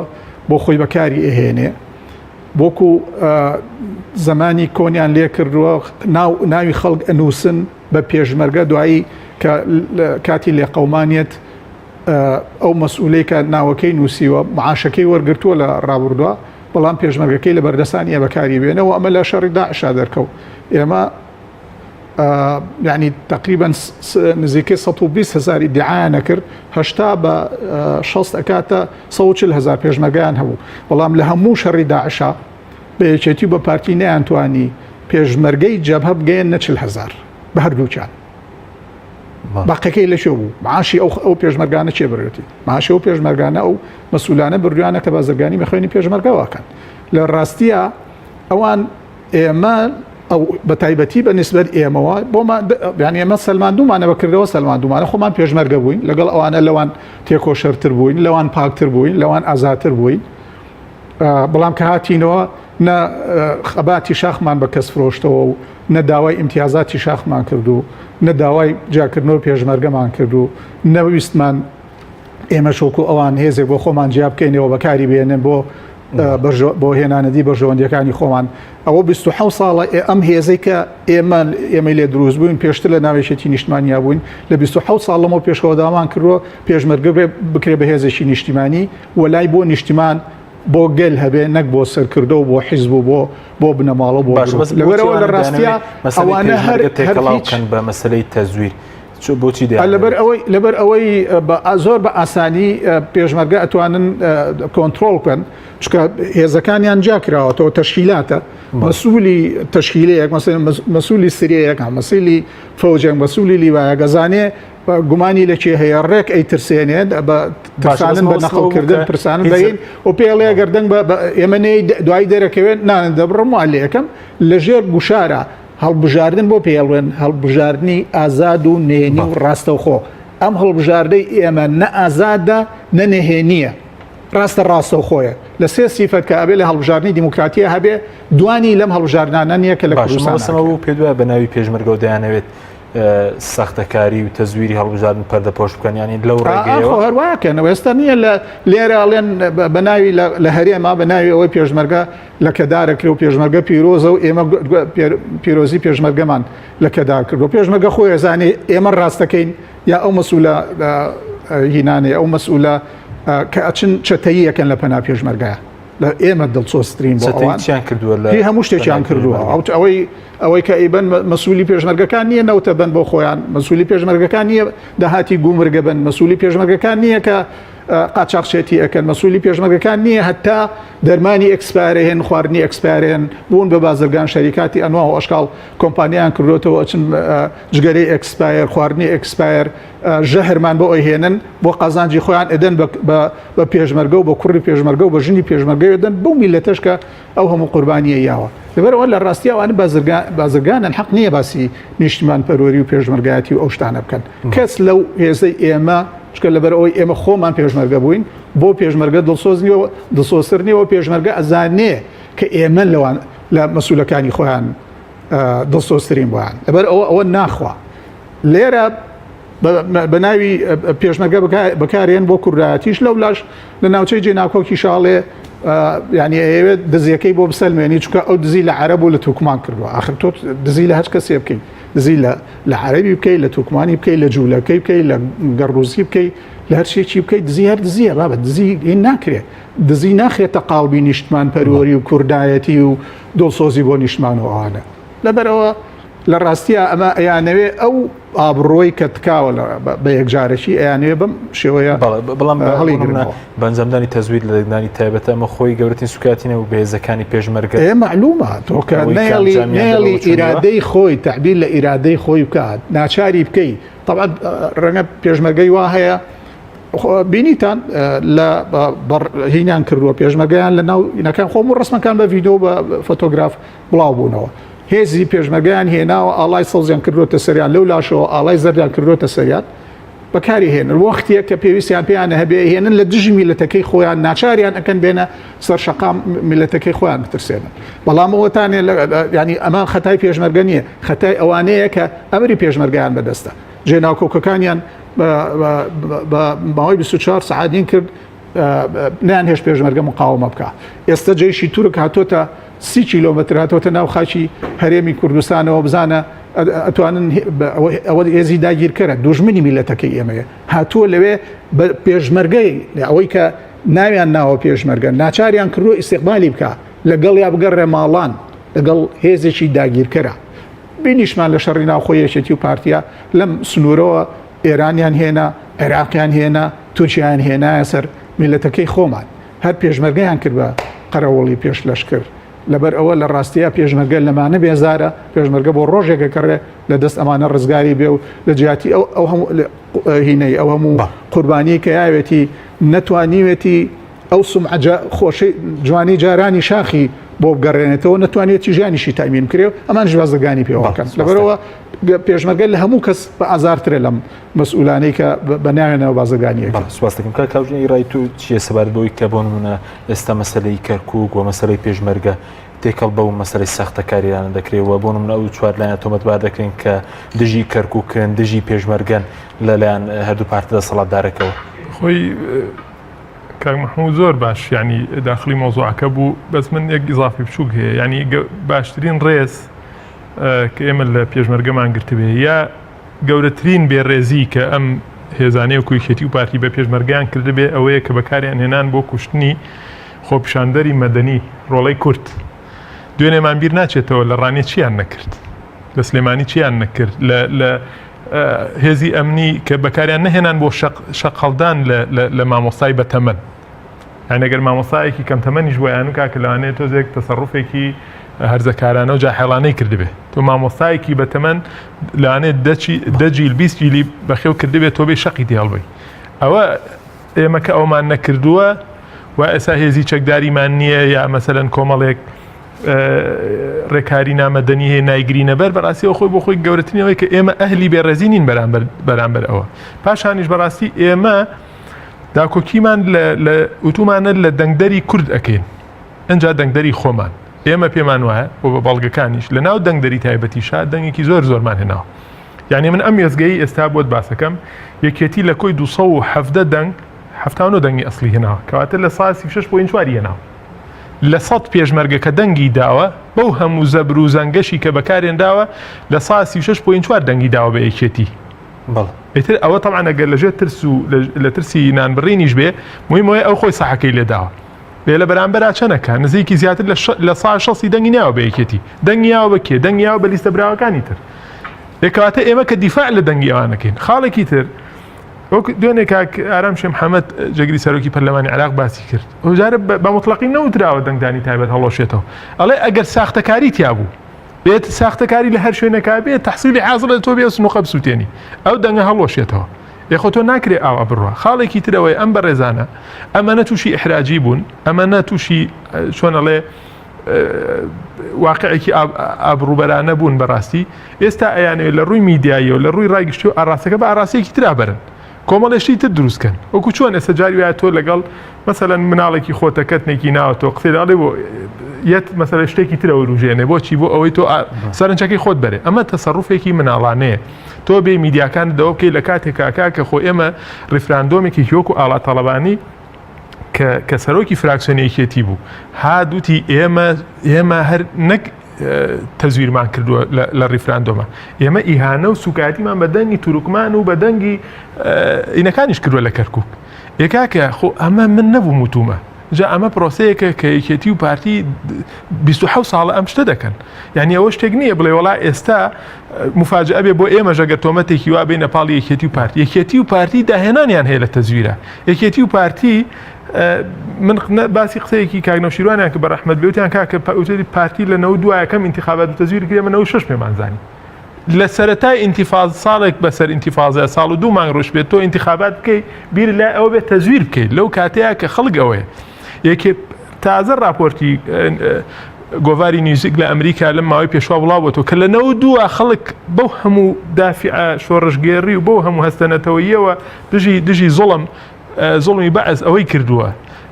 بۆ خۆی بەکاری ئەهێنێ بۆکو زمانی کۆنیان لێ کردووە ناوی خەڵک ئەنووسن بە پێشمەرگە دوایی کە کاتی لێ قەومانیت ئەو مەسئولەی کە ناوەکەی نووسیوە معاشەکەی وەرگرتووە لە ڕابردووە بەڵام پێشمەرگەکەی لە بەردەستانی بەکاری بێنەوە ئەمە لە شەڕی داعشا دەرکەوت ئێمە یعنی تقریبا نزیکەی 120,000 ئیدعا نەکرد هەشتا بە 60 ئەکاتە 140,000 پێشمەرگیان هەبوو بەڵام لە هەموو شەڕی داعشا بە یەکێتی بە پارتی نەیانتوانی پێشمەرگەی جەبهە بگەیەن نە 40,000 بە هەردووچان باقیەکەی لەشێ بوو معاشی ئەو پێشمەرگانە چێ بڕێتی معاشی ئەو پێشمەرگانە ئەو مەسئولانە بردویانە کە بازرگانی بەخوێنی پێشمەرگەواکەن لە ڕاستیە ئەوان ئێمە ئەو بە تایبەتی بە نسبەت ئێمەوە بۆمان یعنی ئێمە سەلماندومانە بەکردەوە سەلماندومانە خۆمان پێشمەرگە بووین لەگەڵ ئەوانە لەوان تێکۆشەرتر بووین لەوان پاکتر بووین لەوان ئازاتر بووین بەڵام کە هاتینەوە نە خەباتی شاخمان بە کەس فرۆشتەوە و نە داوای ئیمتیازاتی شاخمان کردو نە داوای جاکردنەوە پێشمەرگەمان کردو نەویستمان ئێمە شۆکو ئەوان هێزێک بۆ خۆمان جیاب بکەینەوە بەکاری بێنن بۆ هێنانەدی بەژەوەندیەکانی خۆمان ئەوە 27 ساڵە ئەم هێزەی کە ئێمە لێ دروست بووین پێشتر لە ناوێشێتی نیشتمانیا بووین لە 27 ساڵەمەوە پێشەوە دامان کردووە پێشمەرگە بکرێ بە هێزێکی نیشتیمانی وەلای بۆ نیشتیمان بۆ گەل هەبێ نەک بۆ سەرکردە و بۆ حیزب و بۆ بنەماڵە بۆ لەوەرەوە لە ڕاستیە ئەوانە هەرکەڵاوکەن بە مەسلەی تەزویر بۆچی لەبەر ئەوەی زۆر بە ئاسانی پێشمەرگە ئەتوانن کۆنتترۆل بکەن چکە هێزەکانیان جاکراوەتەوە تەشکیلاتە مەسئولی تەشکیلەیەک مەسئولی سریەیەک مەسئولی فەوجێک مەسئولی لیوایە گەزانێ گومانی لەکێ هەیە ڕێک ئەیترسێنێت بە ترسانن بە نەقڵکردن پرسانن بەین و پێڵەیە گەردەنگ ئێمەنەی دوای دەرەکەوێت نانە دەبڕم وال یەکەم لەژێر گوشارە هەڵبژاردن بۆ پێڵێن هەڵبژاردننی ئازاد و نێنی و ڕاستەوخۆ ئەم هەڵبژاردەی ئێمە نە ئازادە نە نەهێنیە ڕاستە ڕاستەوخۆیە لە سێ سیفەت کە ئەبێ لە هەڵبژاردننی دیموکراتیە هەبێ دوانی لەم هەڵبژاردانە نییە کە لە کوردستانەوە بوو پێ دوای بە ناوی پێشمەرگە و دەیانەوێت سەختەکاری و تەزویری هەڵبژاردن پەردەپۆش بکەنیانی لەو ڕێگەیەوە هەروواکەنەوە ئێستا نییە لێرە ئەڵێن بە ناوی لە هەرێما بە ناوی ئەوەی پێشمەرگە لە کەدارەکرێ و پێشمەرگە پیرۆزە و ئێمە پیرۆزی پێشمەرگەمان لە کەدار کردو پێشمەرگە خۆی ئەزانێ ئێمە ڕاستەکەین یا ئەو مەسئولە هینانێ ئەو مەسئولە کە ئەچن چەتەییەکەن لە پەنا پێشمەرگایە لە ئێمە دڵچۆسترین بۆ ئەوان کردووە هی هەموو شتێکیان کردووە ئەوەی کە ئیبەن مەسئولی پێشمەرگەکان نییە نەوتە بن بۆ خۆیان مەسئولی پێشمەرگەکان نییە داهاتی گومرگە بن مەسئولی پێشمەرگەکان نییە کە قاچاقچێتی ئەەکەن مەسوولی پێشمەرگەکان نییە هەتا دەرمانی ئەکسپارێن خواردنی ئەکسپارێن بوون بە بازرگان شەریکاتی ئەنوا و ئەشکال کۆمپانیان کردوتەوە ئەچن جگەرەی ئەکسپایر خواردنی ئەکسپایر ژەهرمان بۆ ئەوی هێنن بۆ قازانجی خۆیان ئەدەن بە پێشمەرگە و بە کوڕی پێشمەرگە و بە ژنی پێشمەرگەی دەن بەو میلەتەشکە ئەو هەموو قوربانیە یاوە لەبەرەوە لە ڕاستیاوانە بازرگانن حەق نییە باسی نیشتمان پەروەری و پێشمەرگایەتی و ئەو شتانە بکەن کەس لەو هێزەی ئێمە شکە لەبەرەوەی ئێمە خۆمان پێشمەرگە بووین بۆ پێشمەرگە دڵسۆزترنیەوە پێشمەرگە ئەزانێ کە ئێمە لەوان لە مەسوولەکانی خۆیان دڵسۆزترین بۆیان لەبەر ئەوە ناخوا لێرە بە ناوی پێشمەرگە بەکارێن بۆ کوردایەتیش لەو لاش لە ناوچەی جێناکۆکی شاڵێ ینی ئەوێت دزیەکەی بۆ بسەلمێنی چکە ئەو دزی لە عەرەب و لە توکمان کردووە ئاخر تۆ دزی لە هەچ کەسێ بکەیت دزی لە عەرەبی بکەیت لە توکمانی بکەیت لە جوولەکەی بکەیت لە گەڕوزی بکەیت لە هەر شتێکی بکەیت دزی هەر دزیە بابەت دزی هین ناکرێت دزی ناخرێتە قاڵبی نیشتمان پەروەری و کوردایەتی و دڵسۆزی بۆ نیشتمان و ئەوانە لەبەرەوە لە ڕاستیە ئەمە ئەیانەوێ ئەو ئابڕۆی کە تکاوە بە یەکجارەکی ئەیانوێ بم شێوەیە بەڵام بەنجامدانی تەزویر لە دەنگدانی تایبەتە ئەمە خۆی گەورەترین سوکاتینە و بێزەکانی پێشمەرگە معلومە تۆکە نێڵی ئیرادەی خۆی تعبیر لە ئیرادەی خۆی بکات ناچاری بکەیت طبعا ڕەنگە پێشمەرگەی وا هەیە بینیتان لە هینیان کردووە پێشمەرگەیان لە ناو ئینەکان خۆم و ڕسمەکان بە ڤیدۆ بە فۆتۆگراف بڵاو بوونەوە هێزی پێشمەرگیان هێناوە ئاڵای سەوزیان کردوتە سەریان لەو لاشەوە ئاڵای زەردیان کردوتە سەریات بەکاری هێنن وەختێک کە پێویستیان پێیانە هەبێ هێنن لە دژی میلەتەکەی خۆیان ناچاریان ئەکەن بێنە سەر شەقام میلەتەکەی خۆیان بترسێنن بەڵام ئەوەتانێ ینی ئەمە خەتای پێشمەرگە نییە خەتای ئەوانەیە کە ئەمری پێشمەرگیان بەدەستە جێناوکۆکەکانیان بە ماوەی 24 سعادین کرد نیان هێش پێشمەرگە مقاومە بکە ئێستا جێیشی تورک هاتۆتە 30 کیلۆمەتر هاتۆتە ناو خاچی هەرێمی کوردستانەوە بزانە ئەتوانن ئەوە هێزی داگیرکەرە دوژمنی میلەتەکەی ئێمەیە هاتووە لەوێ بە پێشمەرگەی ئەوەی کە ناویان ناوە پێشمەرگە ناچاریان کردووە ئیستیقبالی بکە لەگەڵ یا بگەڕێ ماڵان لەگەڵ هێزێکی داگیرکەرە بینیشمان لە شەڕی ناوخۆیەکێتی و پارتیا لەم سنوورەوە ئێرانیان هێنا عێراقیان هێنا تورکیان هێنایە سەر میلەتەکەی خۆمان هەر پێشمەرگەیان کرد بە قەرەوەڵی پێش لەشکر لەبەر ئەوە لە ڕاستیە پێشمەرگە لەمانە بێزارە پێشمەرگە بۆ ڕۆژێکە کڕێ لە دەست ئەمانە ڕزگاری بێ و لە جیاتی ئەو هەموو هینەی ئەو هەموو قوربانی کە یاوێتی نەتوانیوێتی ئەو سومعە خۆشی جوانی جارانی شاخی بۆ بگەڕێنێتەوە نەتوانێتی ژیانیشی تامین کرێ و ئەمان ژوازەگانی پێوەکەن لەبەرەوە پێشمەرگە لە هەموو کەس بە ئازارترێ لەم مەسئولانەی کە بەناوێنەوە بازرگانیەکە سواس دەکەم کە کاژنی ڕای تو چیە سەبارەت بەوەی کە بۆ نمونە ئێستا مەسەلەی کەرکووک و مەسەلەی پێشمەرگە تێکەڵ بەو مەسەلەی سەختەکاریانە دەکرێتەوە بۆ نمونە ئەو چواردلایەنە تۆمەتبار دەکرێن کە دژی کەرکووکن دژی پێشمەرگەن لەلایەن هەردوو پارتە دەسەڵاتدارەکەەوە خۆی کاک محموود زۆر باش ینی داخلی مۆزوعەکە بوو بەس من یەک ئیزافی بچووک هەیە ینی باشترین ڕێز کە ئێمە لە پێشمەرگەمان گرتبێ یا گەورەترین بێڕێزی کە ئەم هێزانەیە و کویکێتی و پارتی بە پێشمەرگیان کردبێ ئەوەیە کە بەکاریان هێنان بۆ کوشتنی خۆپیشاندەری مەدەنی ڕۆڵەی کورد دوێنێمان بیر ناچێتەوە لە ڕانێ چیان نەکرد لە سلێمانی چیان نەکرد لە هێزی ئەمنی کە بەکاریان نەهێنان بۆ شەقەڵدان لە مامۆستای بەتەمەن یانەگەر مامۆستایەکی کەم تەمەنیش بۆیان وکا کە لەوانەیە تۆزێک تەسەڕوفێکی هەرزەکارانە و جاهێڵانەی کردبێ تۆ مامۆستایەکی بەتەمەن لەوانێت 10 جیل 20 جیلی بەخێو کردبێت تۆ بێ شەقی هەڵبی ئەوە ئێمە کە ئەومان نەکردووە و ئێستا هێزی چەکداریمان نییە یا مەسەلەن کۆمەڵێک ڕێکاری نامەدەنی هەیە نایگرینە بەر بەڕاستی خۆی بۆ خۆی گەورەترینەوەی کە ئێمە ئەهلی بێڕێزی نین بەرامبەر ئەوە پاشانیش بەڕاستی ئێمە داکۆکیمان لە ئوتومانە لە دەنگدەری کورد ئەکەین ئەنجا دەنگدەری خۆمان ئێمە پێمان وایە بۆ بە بەڵگەکانیش لە ناو دەنگدەری تایبەتیشا دەنگێکی زۆرمان هێناوە یعنی من ئەم ێزگەی ئێستا بۆت باسەکەم یەکێتی لە کۆی 270 دەنگ 79 دەنگی ئەسلی هێناوە کەواتە لە ساسی 6.4 هێناوە لە 100 پێشمەرگە کە دەنگی داوە بەو هەموو زەبر و زەنگەشی کە بەکارێنداوە لە ساسی 6.4 دەنگی داوە بە یەکێتی ئیتر ئەوە تەعاً ئەگەر لەژێر ترس و لە ترسی نانبڕینیش بێ مهمەوەی ئەو خۆی سەحەکەی لێداوە بێ لە بەرامبەرا چەنەکە نزیکی زیاتر لە سا 6 دەنگی ناوە بە یەکێتی دەنگیاوە بە کێ دەنگیاوە بە لیستە براوەکانی تر لێکەواتە ئێمە کە دیفاع لە دەنگی ئەوانەکەین خاڵێکی تر وەک دوێنێ کاک ئارام شێ محەممەد جەگری سەرۆکی پەرلەمانی عێراق باسی کرد ئەوجارە بە مطلقی نەوتراوە دەنگدانی تایبەت هەڵۆشێتەوە ئەڵێ ئەگەر ساختەکاری تیا بوو بێت ساختەکاری لە هەر شوێنێکا بێت تەحسیلی حاصل لە تۆ بێ سنووقە بسووتێنی ئەو دەنگە هەڵۆشێتەوە یەخۆ تۆ ناکرێ ئاوا بڕوە خاڵێکی ترەوەی ئەم بەڕێزانە ئەمەنە تووشی ئیحراجی بوون ئەمەنە تووشی چۆنەڵێ واقعێکی ئابڕوبەرانە بوون بەڕاستی ئێستا ئەیانەوێت لە ڕووی میدیاییەوە لە ڕووی ڕایگەشتووە ئاراستەکە بە ئاراسەیەکی ترا بەرن کۆمەڵێشتی تر دروستکەن وەکو چۆن ئێستا جاری وایە تۆ لەگەڵ مەسەلەن مناڵێکی خۆتەکەتنێکی ناوەتەوە قسەی بۆ یەت مەسەلە شتێکی ترەوە ڕوژێنێ بۆچی بۆ ئەوەی تۆ سەرنجەکەی خۆت بەرێ ئەمە تەسەڕوفێکی مناڵانەیە تۆ بێ میدیاکان دەوە بکەی لە کاتێکاکا کە خۆ ئێمە ڕیفراندۆمێکی هیۆک و ئاڵا تەڵەبانی کە سەرۆکی فراکسیۆنێکێتی بوو هادووتی ئێمە هەر نەک تەزویرمان کردووە لە ڕیفراندۆمە ئێمە ئیهانە و سوکاتیمان بە دەنگی توروکمان و بە دەنگی ئینەکانیش کردووە لە کەرکووک یەکاکە خۆ ئەمە من نەبوو موتومە جا ئەمە پرۆسەیەکە کە یەکێتی و پارتی 27 ساڵە ئەم شتە دەکەن یعنی ئەوە شتێک نییە بڵێ وڵا ئێستا مفاجئە بێ بۆ ئێمە ژەگە تۆمەتێکی وا بێ نەپاڵی یەکێتی و پارتی یەکێتی و پارتی داهێنانیان هەیە لە تەزویرە یەکێتی و پارتی من باسی قسەیەکی کاگنەوشیروانیان کە بەڕەحمەت بێوتیان کاکە پارتی لە 92 یەکەم ئینتیخابات و تەزویر کرێمە 96 پێمانزانی لە سەرەتای ئینتیفاز ساڵێک بەسەر ئینتیفازە ساڵ و 2 مانگ ڕۆژ بێت تۆ ئینتیخابات بکەی بیر لای ئەوە بێت تەزویر بکەیت لەو کاتەیە کە خەڵک ئەوەیە یەکێ تازە راپۆرتی گۆڤاری نیوزیک لە ئەمریکا لەم ماوەی پێشوا بڵاوەوە کە لە 92 خەڵک بەو هەموو دافع شۆڕژگێڕی و بەو هەموو هەستەنەتەوەیەوە دژی زوڵمی بەعز ئەوەی کردووە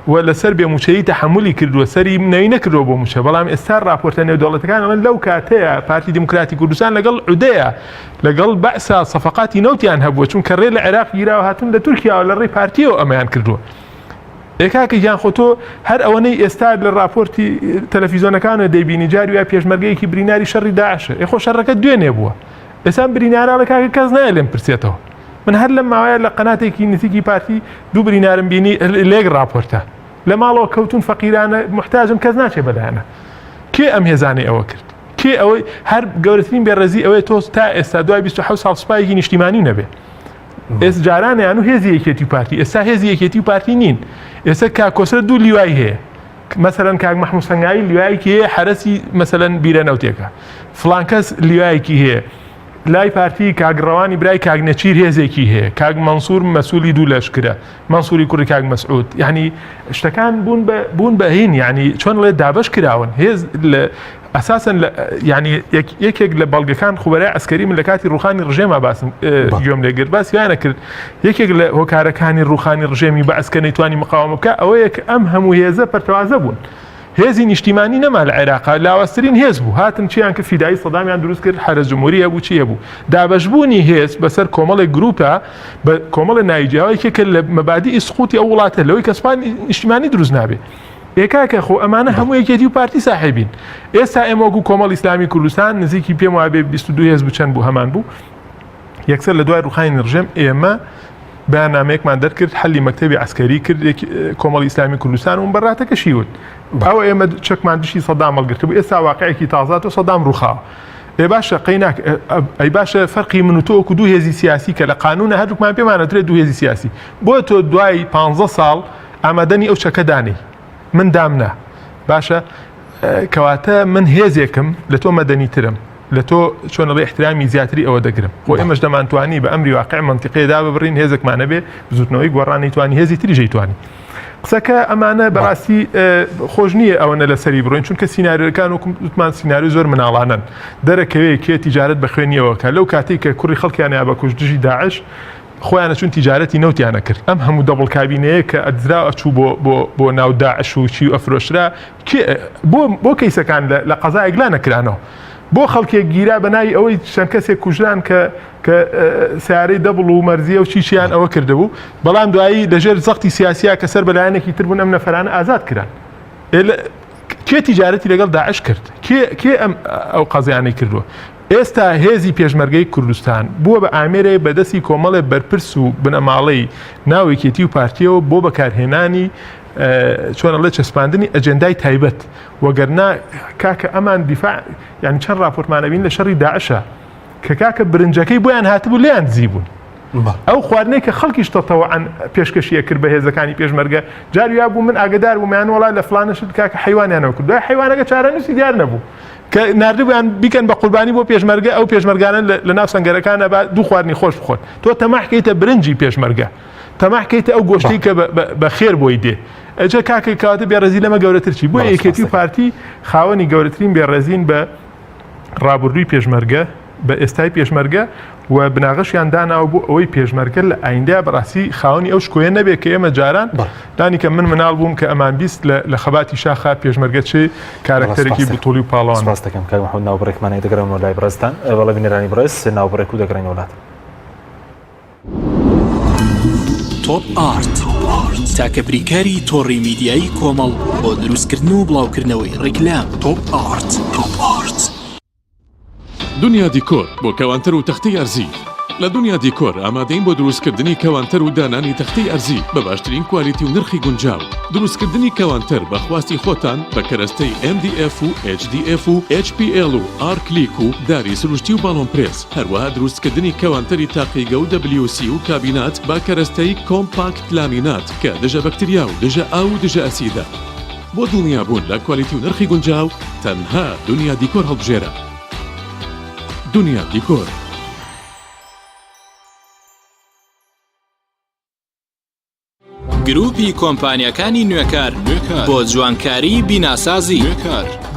و لەسەر بێموچەیی تەحملی کردووە سەری نەوی نەکردەوە بۆ موچە بەڵام ئێستا راپۆرتە نێودەوڵەتەکان ئەمە لەو کاتەیە پارتی دموکراتی کوردستان لەگەڵ عودەیە لەگەڵ بەعسا سەفەقاتی نەوتیان هەبووە چونکە ڕێ لە عێراق گیراوە هاتون لە تورکیاوە لە ڕێی پارتیەوە ئەمەیان کردووە ئێکاکە گیان خۆتۆ هەر ئەوەنەی ئێستا لە راپۆرتی تەلەڤیزۆنەکانە دەیبینی جاری وای پێشمەرگەیەکی بریناری شەڕی داعشە ئێخۆ شەڕەکە دوێنێ بووە ئێستا برینارە کاکە کەس نایە لێم پرسێتەوە من هەر لەم ماوەیە لە قەناتێکی نزیکی پارتی دوو برینارم بینی لێک راپۆرتە لە ماڵەوە کەوتون فەقیرانە محتاجم کەس ناچێ بەلایەنە کێ ئەم هێزانەی ئەوە کرد کێ ئەوەی هەر گەورەترین بێڕێزی ئەوەی تۆ تا ئێستا دوای 27 ساڵ سوپایەکی نیشتیمانی نەبێ ئێس جارانیان و هێزی یەکێتی و پارتی ئێستا هێزی یەکێتی و پارتی نین ئێستا کاکۆسرە دوو لیوای هەیە مثلەن کاک مەحموود سەنگایی لیوایەکی هەیە حرەسی مثلەن بیرە نەوتێکە فڵان کەس لیوایەکی هەیە لای پارتی کاگڕەوانی برای کاگنەچیر هێزێکی هەیە کاک مەنسوور مەسوولی دوو لەشکرە مەنسووری کوڕی کاک مەسعود یعنی شتەکان بوون بە هین یعنی چۆن لێ دابش کراون هێز ئەساسن یعنی یەکێک لە بەڵگەکان خوبەرای عسکەری من لە کاتی ڕوخانی ڕژێمە باسم گوێم لێگرت باسییانە کرد یەکێک لە هۆکارەکانی ڕوخانی ڕژێمی بە ئەسکە نەیتوانی مقاومە بکە ئەوەیە کە ئەم هەموو هێزە پەرتەوازە بوون هێزی نیشتیمانی نەما لە عێراقا لاوەسترین هێز بوو هاتن چیان کە فیدایی سەدامیان دروست کرد حرەز جمهوریە بوو چیە بوو دابەشبوونی هێز بەسەر کۆمەڵێک گروپە بە کۆمەڵی نایجیاوەیەکە کە لە مەبادی سقوتی ئەو وڵاتە لەوەی کە سوپای نیشتیمانی دروست نابێ ئێکاکە خۆ ئەمانە هەموو یەکێتی و پارتی ساحێبین ئێستا ئێمە وەکو کۆمەڵ ئیسلامی کوردستان نزیکی پێم وابێ 22 هێز بچەند بوو هەمان بوو یەکسەر لە دوای ڕوخانی ڕژێم ئێمە بەیاننامەیەکمان دەرکرد حەلی مەکتەبی عسکەری کرد کۆمەڵی ئیسلامی کوردستان و بەڕاتەکەشی وت ئەوە ئێمە چەکمان دشی سەدام هەڵگرت بوو ئێستا واقعێکی تازات و سەدام ڕووخاوە ئێ باشە قەیناک ئەی باشە فەرقی من و تۆ وەکو دوو هێزی سیاسی کە لە قانونە هەردووکمان پێمانەترێت دوو هێزی سیاسی بۆ تۆ دوای 15 ساڵ ئامادەنی ئەو چەکە دانی من دامنا باشە کەواتە من هێزێکم لە تۆ مەدەنیترم لە تۆ چۆنەڵی احترامی زیاتری ئەوە دەگرم بۆ ئێمەش دەمانتوانی بە ئەمری واقع منتیقەیەدا ببڕین هێزێکمانە بێ بزوتنەوەی گۆڕانی توانی هێزی تریژەی توانی قسەکە ئەمانە بەڕاستی خۆش نییە ئەوەنە لە سەری بڕۆین چونکە سیناریۆکان وتمان سیناریۆ زۆر مناڵانن دەرەکەوێ کێ تیجارەت بە خوێنیەوەکە لەو کاتێک کە کوڕی خەڵکیانە بە کوژدژی داعش خۆیانە چون تیجارەتی نەوتیانە کرد ئەم هەموو دەبڵ کابینەیە کە ئەدرا ئەچوو بۆ ناو داعش و چی و ئەفرۆشرا بۆ کەیسەکان لە قەزایەک لا نەکرانەوە بۆ خەڵکێک گیرا بەناوی ئەوەی چەند کەسێک کوژران کە سیارەی دەبڵ و مەرزیە و چیچیان ئەوە کردبوو بەڵام دوایی لەژێر زەختی سیاسیا کە سەر بەلایەنێکی تر بوون ئەم نەفەرانە ئازاد کران کێ تیجارەتی لەگەڵ داعش کرد کێ ئەم ئەو قەزیانەی کردووە ئێستا هێزی پێشمەرگەی کوردستان بووە بە ئامێرەی بەدەستی کۆمەڵێ بەرپرس و بنەماڵەی ناوێکێتی و پارتیەوە بۆ بەکارهێنانی چۆنەڵێ چەسپاندنی ئەجەندای تایبەت وەگەرنا کاکە ئەمان دیفاع یعنی چەند راپۆرتمانە بین لە شەڕی داعشە کە کاکە برنجەکەی بۆیان هاتبوو لێیان دزی بوون ئەو خواردنەی کە خەڵکیش تەواوعەن پێشکەشیە کرد بە هێزەکانی پێشمەرگە جاریا بوو من ئاگدار بوومیان وڵای لە فلانشت کاکە حیوانیانەوە کرد دوای حیوانەکە چارەنووسی دیار نەبوو کە نردبیان بیکەن بە قوربانی بۆ پێشمەرگە ئەو پێشمەرگانە لە ناو سەنگەرەکانە دوو خواردنی خۆش بخۆن تۆ تەماحکەیتە برنجی پێشمەرگە تەماحکەیتە ئەو گۆشتەی کە بە خێر بۆی دێ ئەجا کاکەی کاتە بێڕێزی لەمە گەورەتر چی بۆ یەکێتی و پارتی خاوەنی گەورەترین بێڕێزین بە ڕابردووی پێشمەرگە بە ئێستای پێشمەرگە و بناغەشیان داناوە بۆ ئەوەی پێشمەرگە لە ئایندە بەڕاستی خاوەنی ئەو شکۆیە نەبێت کە ئێمە جاران دانی کە من مناڵ بووم کە ئەمان بیست لە خەباتی شاخا پێشمەرگە چێ کارکتەرێکی بتۆڵی و پاڵەوان سپاس دەکەم کاک محەممەد ناوبڕێکمانەی دەگەڕێمەوە لای بەڕێستان بەڵێ بینێرانی بەڕێز ناوبڕێک و دەگەڕێنەوە وڵات تۆپ ئارت تاکە بریکاری تۆڕی میدیایی کۆمەڵ بۆ دروستکردن و بڵاوکردنەوەی ڕیکلام تۆپ ئارت دنیا دیکۆر بۆ کەوانتەر و تەختەی ئەرزی لە دنیا دیکۆر ئامادەین بۆ دروستکردنی کەوانتەر و دانانی تەختەی ئەرزی بە باشترین کوالیتی و نرخی گونجاو دروستکردنی کەوانتەر بە خواستی خۆتان بە کەرەستەی MDF و HDF و HPL و R-Click و داری سروشتی و باڵۆن پرێس هەروەها دروستکردنی کەوانتەری تاقیگە و WC و کابینات با کەرەستەی کۆمپاکت لامینات کە دژە بەکتریا و دژە ئاو و دژە ئەسیدە بۆ دڵنیابوون لە کوالیتی و نرخی گونجاو تەنها دنیا دیکۆر هەڵبژێرە دنیا دیکۆر گروپی کۆمپانیەکانی نوێکار بۆ جوانکاری بیناسازی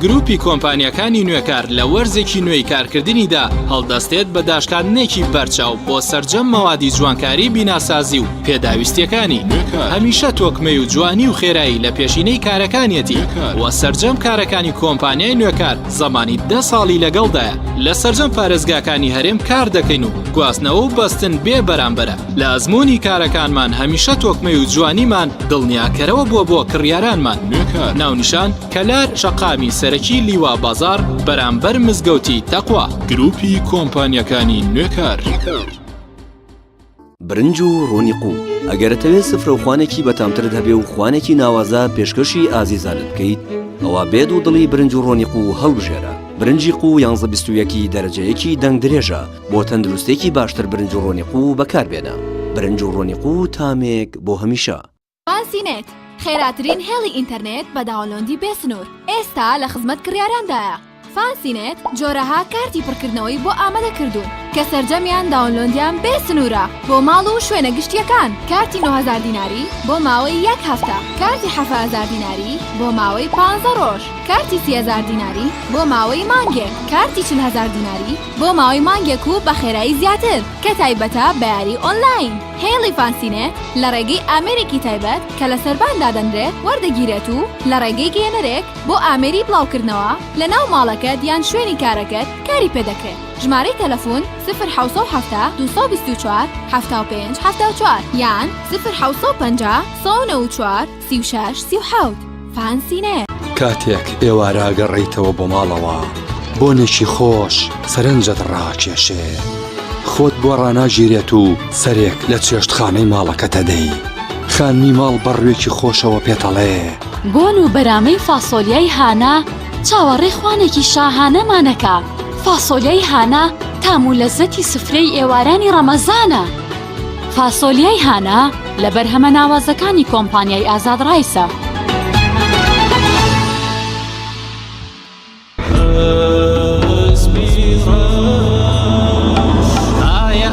گروپی کۆمپانیەکانی نوێکار لە وەرزێکی نوێی کارکردنیدا هەڵدەستێت بە داشکاندنێکی بەرچاو بۆ سەرجەم مەوادی جوانکاری بیناسازی و پێداویستیەکانی هەمیشە تۆکمەی و جوانی و خێرایی لە پێشینەی کارەکانیەتی وە سەرجەم کارەکانی کۆمپانیای نوێکار زەمانی 10 ساڵی لەگەڵدایە لە سەرجەم پارێزگاکانی هەرێم کار دەکەین و گواستنەوە و بەستن بێ بەرامبەرە لە ئەزمموی کارەکانمان هەمیشە تۆکمەی و جوانیمان دڵنیاکەرەوە بۆ کڕیارانمان ناونیشان کەلار شەقامی سەرەکی لیوا بازار بەرامبەر مزگەوتی تەقوا گروپی کۆمپانیەکانی نوێکار برنج و ڕۆنیقو ئەگەرەتەوێت سفرەوخوانێکی بەتامترت هەبێ و خوانێکی ناوازە پێشکەشی ئازیزانت بکەیت ئەوە بێت و دڵی برنج و ڕۆنیقو هەڵبژێرە برنجی قو 11 دەرەجەیەکی دەنگ درێژە بۆ تەندروستێکی باشتر برنج و ڕۆنیقو بەکاربێنە برنج و ڕۆنیقو تامێک بۆ هەمیشە فانسینێت خێراترین هێڵی ئینتەرنێت بە داوڵۆندی بێسنوور ئێستا لە خزمەت کڕیاراندایە فانسینێت جۆرەها کارتی پڕکردنەوەی بۆ ئامادە کردوون کە سەرجەمیان داوڵۆندیان بێسنوورە بۆ ماڵ و شوێنە گشتیەکان کارتی 9000 دیناری بۆ ماوەی 1 هەفتە کارتی 7000 دیناری بۆ ماوەی 15 ڕۆژ کارتی 30000 دیناری بۆ ماوەی مانگێک کارتی 40000 دیناری بۆ ماوەی مانگێک و بە خێرایی زیاتر کە تایبەتە بە یاری ئۆنلاین هێڵی فانسینێت لە ڕێگەی ئامێرێکی تایبەت کە لە سەرباندا دەنرێت وەردەگیرێت و لە ڕێگەی گەێنەرێک بۆ ئامێری بڵاوکردنەوە لە ناو ماڵەکەت یان شوێنی کارەکەت کاری پێدەکرێت ژمارەی تەلەفۆن 0 224 75 74 یان 0 194 36 37 فانسینێت کاتێک ئێوارە گەڕێیتەوە بۆ ماڵەوە بۆنێکی خۆش سەرنجت ڕاکێشێ خۆت بۆ ڕناژیرێت و سەرێک لە چێشتخانەی ماڵەکەتە دەی خانمی ماڵ بەڕوێکی خۆشەوە پێتەڵێ بۆن و بەرامەی فاسۆلیای هانا چاوەڕێی خوانێکی شاهانەمانەکە فاسۆلیای هانا تام و لەزەتی سفرەی ئێوارانی ڕەمەزانە فاسۆلیای هانا لە بەرهەمە ناوازەکانی کۆمپانیای ئازاد ڕایسە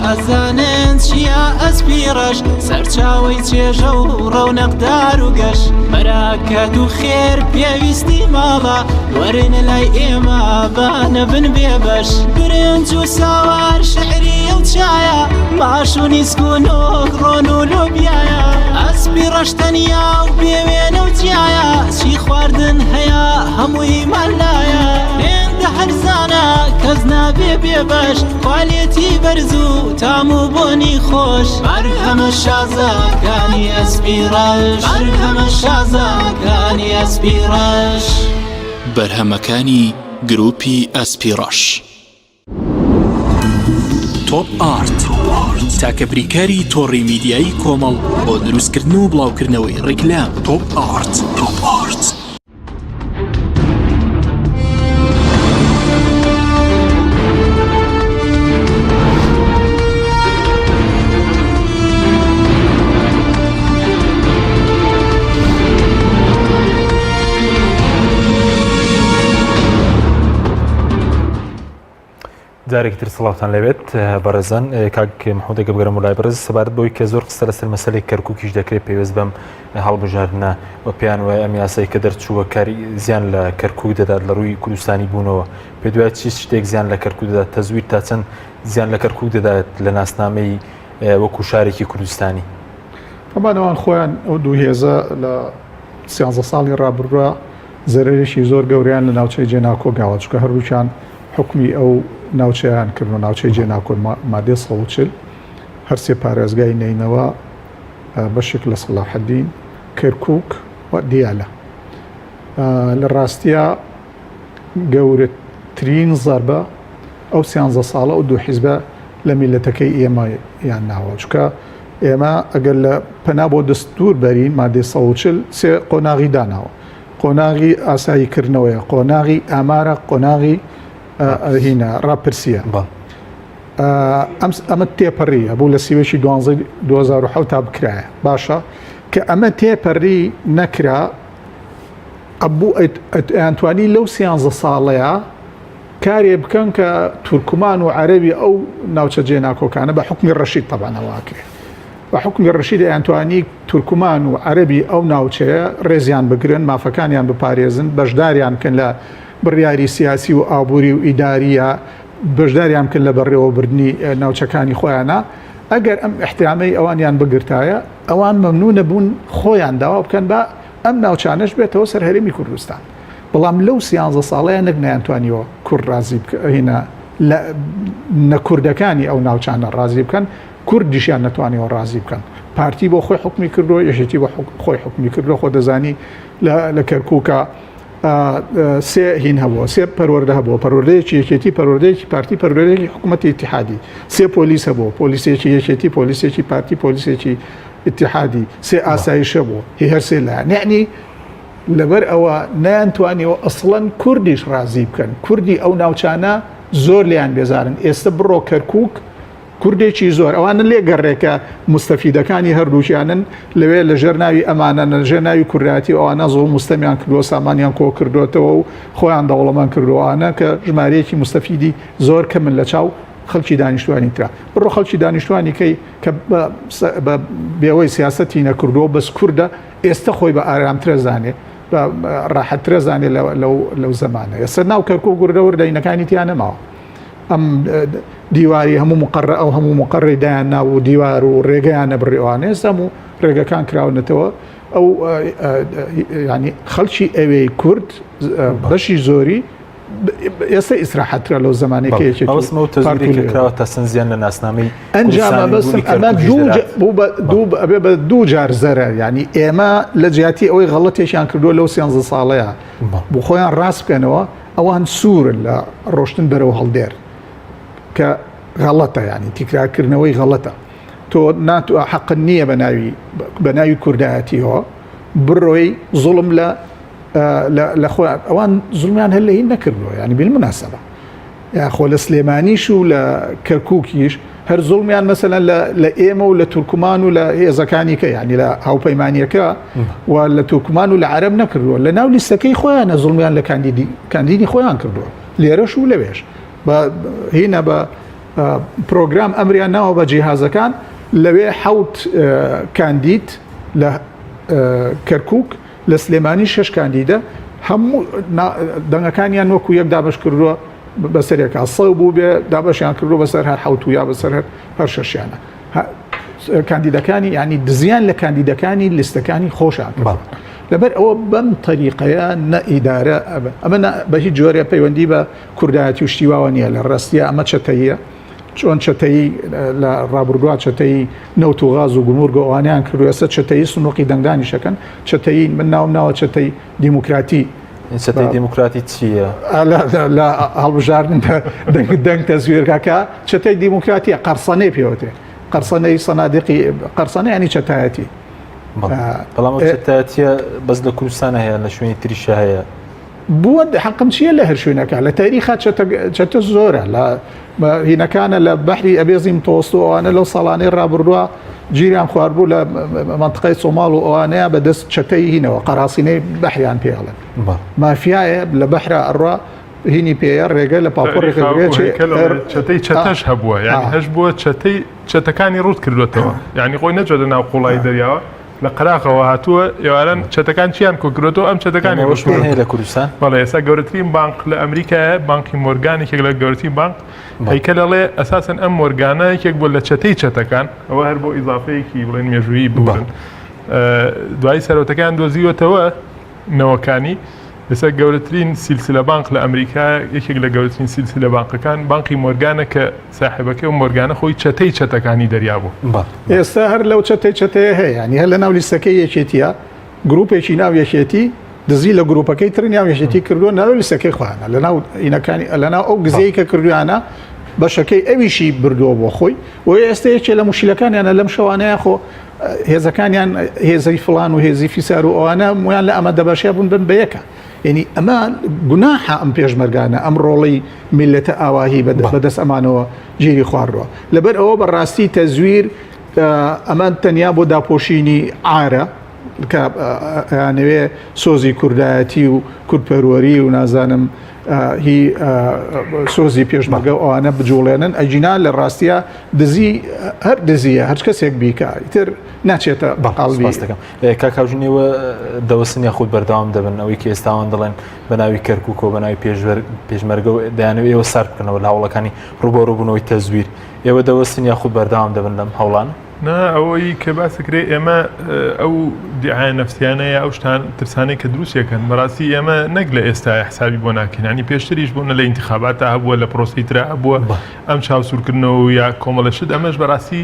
ئەزانن چیا ئەسپیڕەش سەرچاوی چێژە و ڕەونەقدار و گەش بەراکەت و خێر پێویستی ماڵە وەرن لای ئێمە بانە بن بێبەش برنج و ساوار شعری و چایە باش و نیسک و نۆک ڕۆن و لۆبیایە ئەسپیڕەش تەنیا و بێوێنە و جیایە چی خواردن هەیە هەمووی مەلایە هێندە هەرزانە کەس نابێ بێبەش کوالێتی بەرز و تام و بۆنی خۆش بەرهەمە شازەکانی ئەسپیڕەش بەرهەمە شازەکانی ئەسپیڕەش بەرهەمەکانی گروپی ئەسپیڕەش تۆپ ئارت تاکە بریکاری تۆڕی میدیایی کۆمەڵ بۆ دروستکردن و بڵاوکردنەوەی ڕیکلام تۆپ ئارت جارێکتر سڵاوتان لەوێت بەڕێزان کاک محمودێک بگەرم و لای بەڕێز سەبارەت بەوەی کە زۆر قسە لەسەر مەسەلەی کەرکووکیش دەکرێت پێویست بەم هەڵبژاردنە و پێیان وایە ئەم یاسایی کە دەرچووە کاری زیان لە کەرکووک دەدات لە ڕووی کوردستانی بوونەوە پێ دوای چی شتێک زیان لە کەرکووک دەدات تەزویر تا چەند زیان لە کەرکووک دەدات لە ناسنامەی وەکو شارێکی کوردستانی ئەوان خۆیان ئەو دوو هێزە لە 13 ساڵی ڕابردووە زەرێکی زۆر گەوریان لە ناوچەی جێناکۆ گاوە چکە هەرووچیان حکمی ئەو ناوچەیان کردن و ناوچەی جێناکۆ مادێ 140 هەرسێ پارێزگای نینەوە بەشێک لە سەلاحەدین کەرکووک و دیالە لە ڕاستیە گەورەترین زەربە ئەو 13 ساڵە و دوو حیزبە لە میلەتەکەی ئێمە یان ناوە چکە ئێمە ئەگەر لە پەنا بۆ دەستور بەرین مادێ 140 سێ قۆناغی داناوە قۆناغی ئاساییکردنەوەیە قۆناغی ئامارە قۆناغی هینە ڕاپرسیە ئەمە تێپەڕی هەبوو لە سیوێکی 2007 تا بکرایە باشە کە ئەمە تێپەڕی نەکرا ئەبوو ئەیانتوانی لەو 13 ساڵەیە کارێ بکەن کە تورکمان و عەرەبی ئەو ناوچە جێناکۆکانە بە حکمی ڕەشید تەبانەوەکرێت بە حکمی ڕەشید ئەیانتوانی تورکمان و عەرەبی ئەو ناوچەیە ڕێزیان بگرن مافەکانیان بپارێزن بەشداریان کەن لە بڕیاری سیاسی و ئابووری و ئیداریە بەشداریان کەن لە بەڕێوەبردننی ناوچەکانی خۆیانە ئەگەر ئەم احترامەی ئەوانیان بگرتایە ئەوان مەمنونە بوون خۆیان داوا بکەن بە ئەم ناوچانش بێتەوە سەر هەرێمی کوردستان بەڵام لەو 13 ساڵەیە نەک نەیانتوانیوە کورد ڕازی هینە نەکوردەکانی ئەو ناوچانە ڕازی بکەن کوردیشیان نەتوانیەوە ڕازی بکەن پارتی بۆ خۆی حکمی کردو یەشێتی بۆ خۆی حکمی کردو خۆ دەزانی لە کەرکووکە سێ هین هەبووە سێ پەروەردە هەبووە پەروەردەیەکی یەکێتی پەروەردەیەکی پارتی پەروەردەیەکی حکوومەتی ئیتیحادی سێ پۆلیس هەبووە پۆلیسێکی یەکێتی پۆلیسێکی پارتی پۆلیسێکی ئیتیحادی سێ ئاسایشە بوو هی هەر سێ لایەن یعنی لەبەر ئەوە نەیانتوانیەوە ئەسڵەن کوردیش ڕازی بکەن کوردی ئەو ناوچانە زۆر لیان بێزارن ئێستا بڕۆ کەرکووک کوردێکی زۆر ئەوانە لێگەڕێکە مستەفیدەکانی هەردووچیانن لەوێ لە ژێرناوی ئەمانە لە ژێرناوی کورداتی ئەوانە زۆر مستەمیان کردووە سامانیان کۆ کردوێتەوە و خۆیان دەوڵەمان کردووانە کە ژمارەیەکی مستەفیدی زۆر کە من لە چاو خەڵکی دانیشتوانی ترا بڕۆ خەڵکی دانیشتوانی کەی کە بە بێەوەی سیاسەتی نەکردووە بەس کووردە ئێستا خۆی بە ئارامترە زانێ ڕاحەترە زانێ لەو زمانە ئێستا ناو کەرکووک گوردە وردەینەکانی تیان نەماوە ئەم دیواری هەموو مقڕە ئەو هەموو مقڕی دایان ناو و دیوار و ڕێگەیانە بڕێوانێ هەموو ڕێگەکان کراونەتەوە ئەو ینی خەڵکی ئەوەی کورد بەشی زۆری ئێستا ئیسراحەترە لەو زمانێکەوە تا سنزیان لە ناسنامەی ئەنجامە بەسم ئەمە ئەبێ بە دوو جار زەرە ینی ئێمە لە جیاتی ئەوەی غەڵەتێکیان کردووە لەو 13 ساڵەیە بۆ خۆیان ڕاست بکەنەوە ئەوان سوورن لە ڕۆشتن بەرەو هەڵدێر کە غەڵەتە ینی تیکراکردنەوەی غەڵەتە تۆ ناتوە حەقن نییە بە ناوی کوردایەتیەوە بڕۆی زوڵم لە خۆ ئەوان زوڵمیان هەر لە هین نەکردووە ینی بالمناسبە خۆ لە سلێمانیش و لە کەرکووکیش هەر زوڵمیان مەسەلەن لە ئێمە و لە تورکمان و لە هێزەکانی کە ینی لە هاوپەیمانیەکە و لە تورکمان و لە عەرەب نەکردووە لە ناو لیستەکەی خۆیانە زوڵمیان لە کاندیدی خۆیان کردووە لێرەش و لەوێش هینە بە پرۆگرام ئەمریان ناوە بە جیهازەکان لەوێ حەوت کاندید لە کەرکووک لە سلێمانی 6 کاندیدە هەموو دەنگەکانیان وەکو یەک دابش کردووە بەسەرێکا سە بوو بێ دابەشیان کردو بەسەر هەر حەوت و یا بەسەر هەر شەشیانە کاندیدەکانی ینی دزیان لە کاندیدەکانی لیستەکانی خۆشان لەبەر ئەوە بەم طریقەیە نەئیدارە ئەمە بە هیچ جۆرە پەیوەندی بە کوردایەتی و شتیواوە نییە لە ڕاستیە ئەمە چەتەیە چۆن چەتەی لە ڕابردووە چەتەی نەوت و غاز و گمورگ و ئەوانیان کردو ئێستا چەتەی سنووقی دەنگدانیشەکەن چەتەی من ناوە چەتەی دیموکراتی چەتەی دیموکراتی چییە؟ لە هەڵبژاردن دەنگ تەزویرگاکە چەتەی دیموکراتیە قەرسەنەی پێوەتێ قەرسەنەی سەنادقی قەرسەنەی ینی چەتایەتی بەڵام چەتایەتیە بەس لە کوردستانە هەیە لە شوێنی تریشە هەیە بووە حەقم چییە لە هەر شوێنەکە لە تاریخا چەتە زۆرە لە هینەکانە لە بەحری ئەبێزی متۆست و ئەوانە لەو ساڵانەی ڕابردووە گیریان خواردبوو لە منطقەی سۆماڵ و ئەوانەیە بەدەست چەتەی هینەوە قەراسینەی بەحریان پێڵێن مافیایە لە بەحرا ئەڕوا هینی پێەیە ڕێگە لە چەتەی چەتەش هەبووە یعنی هەش بووە چەتەکانی ڕوت کردوێتەوە یعنی خۆی نەجێدە ناو قوڵایی دەریاوە لە قراقەوە هاتووە ئێواران چەتەکان چیان کۆکرێتەوە ئەم چەتەکانی لە کوردستان بەڵێ ئێستا گەورەترین بانک لە ئەمریکایە بانکی مۆرگانێکێک لە گەورەترین بانک هەیکە دەڵێ ئەساسەن ئەم مۆرگانە یەکێک بۆ لە چەتەی چەتەکان ئەوە هەر بۆ ئیزافەیەکی بڵێن مێژوویی ببن دوای سەرۆتەکان دۆزیوەتەوە نەوەکانی لەسەر گەورەترین سیلسلە بانک لە ئەمریکا یەکێک لە گەورەترین سیلسلە بانکەکان بانکی مۆرگانە کە ساحبەکە و مۆرگانە خۆی چەتەی چەتەکانی دەریا بوو ئێستا هەر لەو چەتەیە هەیە ینی هەر لە ناو لیستەکەی یەکێتیە گروپێکی ناو یەکێتی دزی لە گروپەکەی تر ناو یەکێتی کردووە ناو لیستەکەی خۆیانە لە ناو ئینەکانی لە ناو ئەو گزەی کە کردویانە بەشەکەی ئەویشی بردووە بۆ خۆی و ئێستا یەکێ لە مشکلەکانیانە لەم شەوانەیە خۆ هێزەکانیان هێزەی فڵان و هێزی فیسار و ئەوانە مویان لە ئەمە دەبەشیا بوون بن بە یەکە یعنی ئەمە گوناحە ئەم پێشمەرگانە ئەم ڕۆڵی میلەتە ئاواهی بەدەست ئەمانەوە گیری خواردووە لەبەر ئەوە بەڕاستی تەزویر ئەمە تەنیا بۆ داپۆشینی ئارە کەنوێ سۆزی کوردایەتی و کورتپەروەری و نازانم هی سۆزی پێشمەرگە ئەوانە بجوڵێنن ئەجینا لە ڕاستیە دزی هەر دزیە هەر کەسێک بیکە ئیتر ناچێتە بەقاڵبی دەکەم کاکاژنیوە دەوەستنی خودت بەردەوام دەبن ئەوەی کە ئێستاوان دەڵێن بە ناوی کەرکووک و بە ناوی پێشمەرگە و دەیانەوێت ئێوە سەر بکەنەوە لە هەوڵەکانی ڕوبۆڕووبوونەوەی تەزویر ئێوە دەوەستنی خودت بەردەوام دەبن لەم هەوڵان نا ئەوەی کە باسەکرێ ئێمە ئەو دیعای نەفسیانەیە ئەو شتان ترسانەی کە دروستەکەن بەڕاستی ئێمە نەک لە ئێستا حسابی بۆ ناکەینانی پێشتریش بوون لە ئینتیخابات هەبووە لە پرۆسی ترا هەبووە ئەم چاوسورکردنەوە یا کۆمەڵەشت ئەمەش بەڕاستی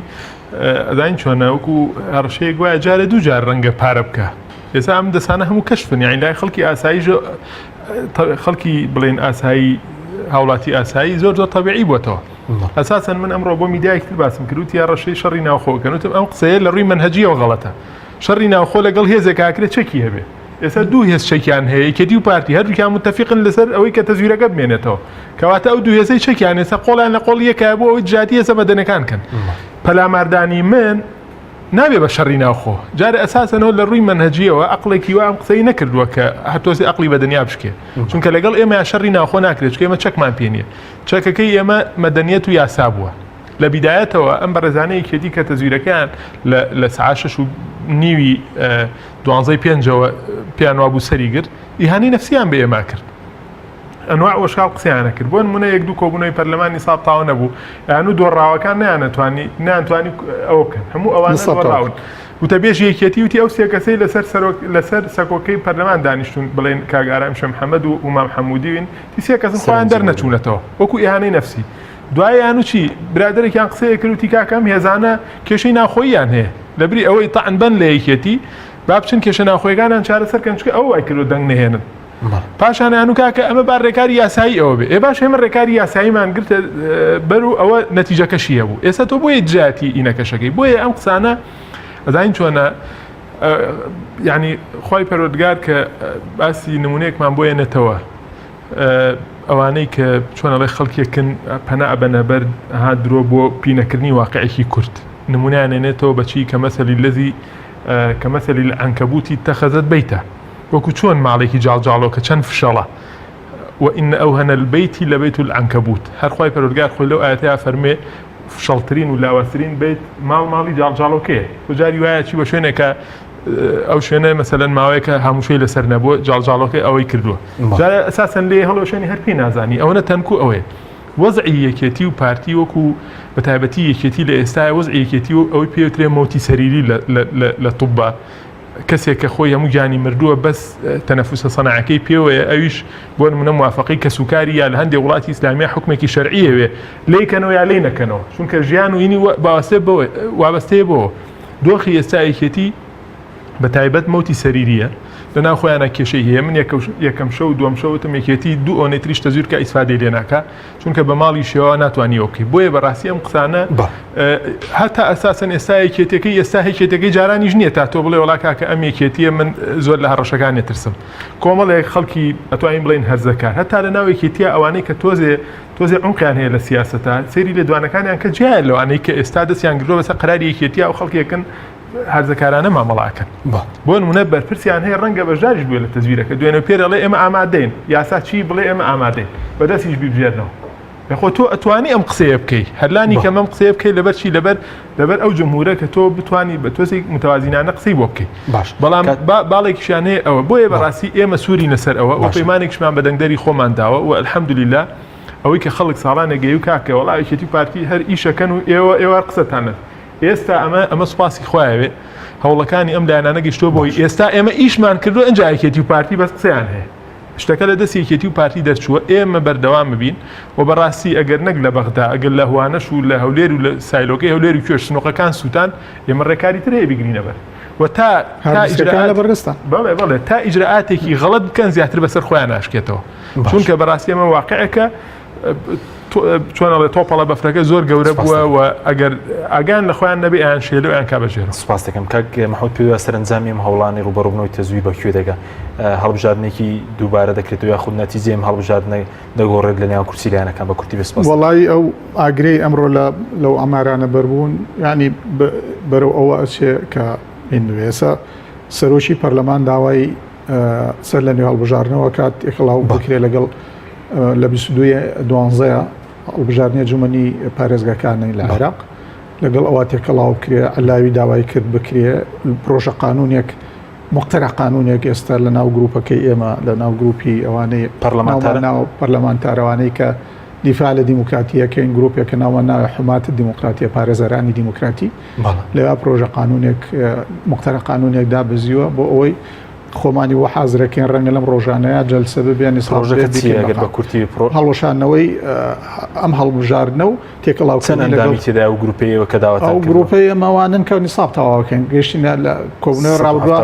ئەداین چۆنە وەکو هەڕشەیەک وایە جارە دوو جار ڕەنگە پارە بکە ئێستا ئەم دەسانە هەموو کەشفن یانی لای خەڵکی ئاساییش خەڵکی بڵێن ئاسایی هاوڵاتی ئاسایی زۆر تەبیعی بووەتەوە ئەساسەن من ئەمڕۆ بۆ میدیایەکتر باسم کردوتی یا ڕەشەی شەڕی ناوخۆکەن وتم ئەم قسەیە لە ڕووی منهەجیەوە غەڵەتە شەڕی ناوخۆ لەگەڵ هێزێک ئاکرێت چەکی هەبێ ئێستا دوو هێز چەکیان هەیە یەکێتی و پارتی هەردووکیان متتەفیقن لەسەر ئەوەی کە تەزویرەکە بمێنێتەوە کەواتە ئەو دوو هێزەی چەکیان ێستا قۆڵیان لە قۆڵ یەکە بۆ ئەوەی جاتی هێزە بەدەنەکان کەن پەلاماردانی من نابێ بە شەڕی ناوخۆ جارە ئەساسەنەوە لە ڕووی منهەجیەوە عقڵێکی وا ئەم قسەی نەکردووە کە هەتۆسی عقلی بەدنیا بشکێ چونکە لەگەڵ ئێمە شەڕی ناوخۆ ناکرێت چکە ئێمە چەکمان پێ نییە چەکەکەی ئێمە مەدەنیەت و یاسا بووە لە بیدایەتەوە ئەم بەڕێزانەی کێتی کە تەزویرەکان لە سعات 6:30 12 پێنجەوە پیان وابوو سەری گرت ئیهانی نەفسیان بە ئێمە کرد ئەنواع وەشقاڵ قسەیانە کرد بۆ نمونە یەک دوو کۆبوونەوەی پەرلەمانی ساڵ تاوە نەبوو یان و دۆڕاوەکان نانتوانی ئەوە بکەن هەموو ئەوان دۆڕاون وتە بێژ یەکێتی وتی ئەو سێ کەسەی لەسەر سەکۆکەی پەرلەمان دانیشتون بڵێن کاگارام شەم محەممەد و ئومام حەمودیوین تی سێ کەسن خۆیان دەرنەچوونەتەوە وەکو ئیهانەی نەفسی دوایان و چی برادێکیان قسەیە کردوتی کاکەم هێزانە کێشەی ناخۆییان هەیە لەبری ئەوەی تەعن بەن لە یەکێتی با بچن کێشە ناخۆیەکانیان چارەسەرکەن چکە ئەو وای کردو دەنگ نهێنن پاشان یانو کاکە ئەمە با ڕێکاری یاسایی ئەوە بێ باش هێمە ڕێکاری یاساییمان گرتە بەر و ئەوە نەتیجەکەشی هەبوو ئێستا تۆ بۆیە جاتی ئینەکەشەکەی بۆیە ئەم قسانە ئەزین چۆنە یعنی خۆی پەروەردگار کە باسی نمونەیەکمان بۆیە نێتەوە ئەوانەی کە چۆنەڵێ خەڵکێکن پەنا ئەبەنە بەر ها درۆ بۆ پینەکردنی واقعێکی کورد نمونیانێنێتەوە بەچی کە مەسەلی لەزی کە مەسەلی عنکەبوتی تەخەزت بیتە وەکو چۆن ماڵێکی جاڵجاڵۆ کە چەند فشەڵە وئین ئەوهەنە البەیتی لەبەیت العنکەبوت هەر خۆی پەروەردگار خۆی لەو ئاەتەیە فەرمێ فشەڵترین و لاوەترین بیت ماڵی جاڵجاڵۆکەیە جاری وایە چی بە شوێنێکە ئەو شوێنە مەسەلەن ماوەیەکە هەمووشەی لەسەر نەبووە جاڵجاڵۆکەی ئەوەی کردووە جارە ئەساسەن لێ هەڵۆ شوێنی هەر پێی نازانی ئەوەنە تەنکو ئەوەیە وەزعی یەکێتی و پارتی وەکو بە تایبەتی یەکێتی لە ئێستای وەزعی یەکێتی و ئەوەی پێوترێ مۆتی سەریری لە توبە کەسێک کە خۆی هەموو گیانی مردووە بەس تەنەفوسە سەناعەکەی پێوەیە ئەویش بۆ نمونە موافقی کە سوکاری یا لە هەندێک وڵاتی ئیسلامیە حکمێکی شەرعیەوێ لێکەنەوە یا لێ نەکەنەوە چونکە ژیان و اینی وابەستەیە بۆ دۆخی ئێستا یەکێتی بە تایبەت مەوتی سەریریە لەناو خۆیانە کێشەی هەیە من یەکەم شەو و دووەم شەوتم یەکێتی دوو ئۆنەی تریش تەزویر کە ئیسفادەی لێ ناکە چونکە بە ماڵی شێوە ناتوانانی ئۆکەی بۆیە بەڕاستی ئەم قسانە هەتا ئەساسەن ئێستا یەکێتەکەی ئێستا هێکێتەکەی جارانیش نییە تا تۆ بڵێ وڵا کاکە ئەم یەکێتیە من زۆر لە هەڕەشەکانی ترسم کۆمەڵێک خەڵکی ئەتوانین بڵێن هەرزەکار هەتا لە ناو یەکێتیە ئەوانەی کە تۆزێ عمقیان هەیە لە سیاسەتە سەیری لە دوانەکانیان کە جیایە لەوانەی کە ئێستا دەستیان گرۆ بەسەر قەراری یەکێتیە و خەڵکێکن هەرزەکارانە مامەڵاکەن بۆ نمونە بەرپرسیان هەیە ڕەنگە بەشداریش بووە لە تەزویرەکە دوێنێ پێرەڵێ ئێمە ئامادەین یاسا چی بڵێ ئێمە ئامادەین بەدەستیش بیبژێرنەوە خۆ تۆ ئەتوانی ئەم قسەیە بکەی هەرلانی کە ئەم قسەیە بکەی لەبەر چی لەبەر ئەو جمهورە کە تۆ بتوانی بە تۆزێک متوازینانە قسەی بۆ بکەی بەڵام باڵێکیشان هەیە ئەوە بۆیە بەڕاستی ئێمە سووری لەسەر ئەوە و پەیمانێکشمان بە دەنگدەری خۆمان داوە و الحەمدولیلا ئەوەی کە خەڵک ساڵانە گەی و کاکە وەڵا یەکێتی پارتی هەر ئیشەکەن و ئێوە قسەتانە ئێستا ئەمە سوپاسی خۆیاوێ هەوڵەکانی ئەم لایەنانە گەشتۆ بۆی ئێستا ئێمە ئیشمان کردو ئەنج یەکێتی و پارتی بەس قسەیان هەیە شتەکە لە دەستی یەکێتی و پارتی دەرچووە ئێمە بەردەوام ببین و بەڕاستی ئەگەر نەک لە بەغدا ئەگەر لە هوانەش و لە هەولێر و لە سایلۆکەی هەولێر و کوێش سنووقەکان سووتان ئێمە ڕێکاری تر هەیە بگرینە بەر و تا بەڵێ تا ئیجرئاتێکی غەڵەت بکەن زیاتر بەسەر خۆیان ناشکێتەوە چونکە بەڕاستی ئەمە واقعەکە چۆنەڵێ تۆپەڵە بەفرەکە زۆر گەورە بووە و ئەگەر ئاگان لە خۆیان نەبێ ئەیان شێلە و ئەیان کابەژێرە سوپاس دەکەم کاک مەحموود پێویستە سەرنجامی ئەم هەوڵانی ڕوبەڕووبنەوەی تەزویر بەکوێ دەگا هەڵبژاردنێکی دووبارە دەکرێتەوە یاخود نەتیجەی ئەم هەڵبژاردنە دەگۆڕێت لە نێو کورسی لایەنەکان بە کورتی بەسپاس وەڵی ئەو ئاگرەی ئەمڕۆ لەو ئەمارانە بەربوون ینی بەرەو ئەوە ئەچێ کە هندوێسە سەرۆکی پەرلەمان داوای سەر لە نێو هەڵبژاردنەوە کات ئێخڵاو بکرێت لەگەڵ لە 22 هەڵبژاردننیە جومەنی پارێزگاکانی لە عێراق لەگەڵ ئەوە تێکەڵاو کرێ علاوی داوای کرد بکرێ پرۆژە قانونێک مقتەرە قانونێک ئێستا لە ناو گروپەکەی ئێمە لە ناو گروپی ئەوانەی پەرلەمانتارەوانەی کە دیفاع لە دیموکراتیەکەین گروپێکە ناوە ناوە حماتە دیموکراتی پارێزەرانی دیموکراتی لەوە پرۆژە قانونێک مقتەرە قانونێکدا بزیوە بۆ ئەوەی خۆمانی وە حازرەکەین ڕەنگە لەم ڕۆژانەیە جەلسە ببێنی بە کورتی هەڵۆشانەوەی ئەم هەڵبژاردنە و تێکەڵاوی تێدا و گروپەیەوە کە داوە ئەو گروپی ئەمەوانن کە نیساب تەواوەکەین گەشتینە لە کۆبنەوە ڕاوردووە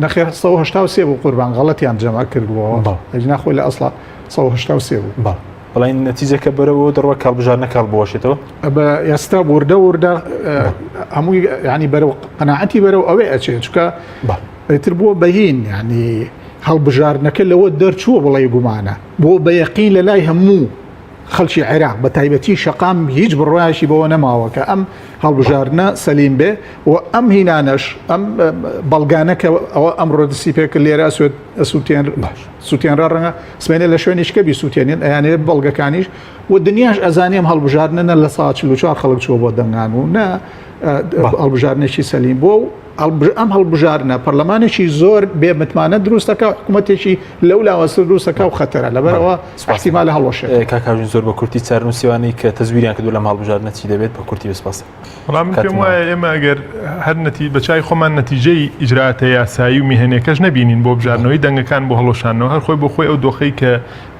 نەخێر 1970 بوو قوربان غەڵەتیان جەما کردبووەوە ئەجنا خۆی لە ئەسڵا 1970 بوو بەڵین نەتیجەکە بەرەوە دەڕوە کاڵبژار نەکاڵ بۆشێتەوە بە ئێستا وردە هەمووی ینی بەرەو قەناعەتی بەرەو ئەوێ ئەچێت چکە ئیتر بۆ بەهین ینی هەڵبژاردنەکە لەوە دەرچووە بڵێ گومانە بۆ بەیەقین لە لای هەموو خەڵکی عێراق بە تایبەتی شەقام هیچ بڕایشی بەوە نەماوە کە ئەم هەڵبژاردنە سەلیم بێ و ئەم هینانەش ئەم بەڵگانەکە ئەوە ئەمڕۆ دەستی پێکرد لێرە سووتێنرا ڕەنگە سمێنێ لە شوێنیشکە بی سووتێنین ئەیانێت بەڵگەکانیش و دنیاش ئەزانیم هەڵبژاردنە لە ساڵ 44 خەڵک چووە بۆ دەنگان و نە هەڵبژاردنێکی سەلیم بۆ ئەم هەڵبژاردنە پەرلەمانێکی زۆر بێ متمانە دروستەکە و حکوومەتێکی لەو لاوەستر دروستەکە و خەتەرە لەبەرەوە احتیمال هەڵۆشێت کاکاژین زۆر بە کورتی چارنووسیوانی کە تەزویریان کردو لەم هەڵبژاردنە چی دەبێت بە کورتی بەسپاس بەڵام پێم وایە ئێمە ئەگەر هەر بە چای خۆمان نەتیجەی ئیجراتە یاسایی و میهێنێکەش نەبینین بۆ بژاردنەوەی دەنگەکان بۆ هەڵۆشانەوە هەر خۆی بۆ خۆی ئەو دۆخەی کە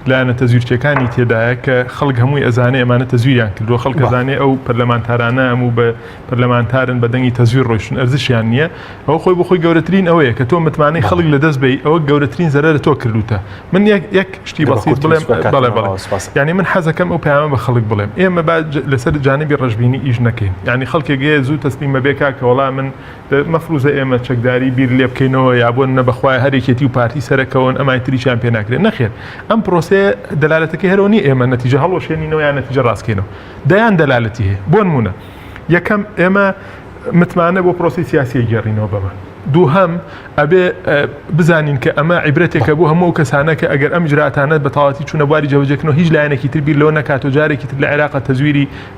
لایەنە تەزویرچەکانی تێدایە کە خەڵک هەمووی ئەزانێ ئەمانە تەزویریان کردووە خەڵک ئەزانێ ئەو پەرلەمانتارانە هەموو بە پەرلەمانتارن بە دەنگی تەزویر ڕۆیشتن ئەرزشیان نییە ئەو خۆی بۆ خۆی گەورەترین ئەوەیە کە تۆ متمانەی خەڵک لە دەست بی ئەوە گەورەترین زەرەرە تۆ کردوتە من یەک شتی بەسیط بڵێم یعنی من حەزەکەم ئەو پەیامە بە خەڵک بڵێم ئێمە لەسەر جانبی ڕەشبینی ئیش نەکەین یعنی خەڵکێک زوو تەسلیمە بێکا کە وەڵام من مەفروزە ئێمە چەکداری بیر لێ بکەینەوە یا بۆ نەبەخوای هەرێکێتی و پارتی سەرەکەون ئەمای تریشیان پێ ناکرێت نەخێر ئەم پرۆسەیە دەلالەتەکەی هەرۆنی ئێمە نەتیجە هەڵۆشێنینەوە یان نەتیجە ڕاستکەینەوە دەیان دەلالەتی هەیە بۆ نمونە یەکەم ئێمە متمانە بۆ پرۆسی سیاسی گێڕینەوە بەمە دووهەم ئەبێ بزانین کە ئەمە عیبرەتێکە بۆ هەموو کەسانە کە ئەگەر ئەم جراتانە بە تەواوەتی چوونە بواری جەوجێکنەوە هیچ لایەنێکی تر بیر لەوە نەکات و جارێکی تر لە عێراق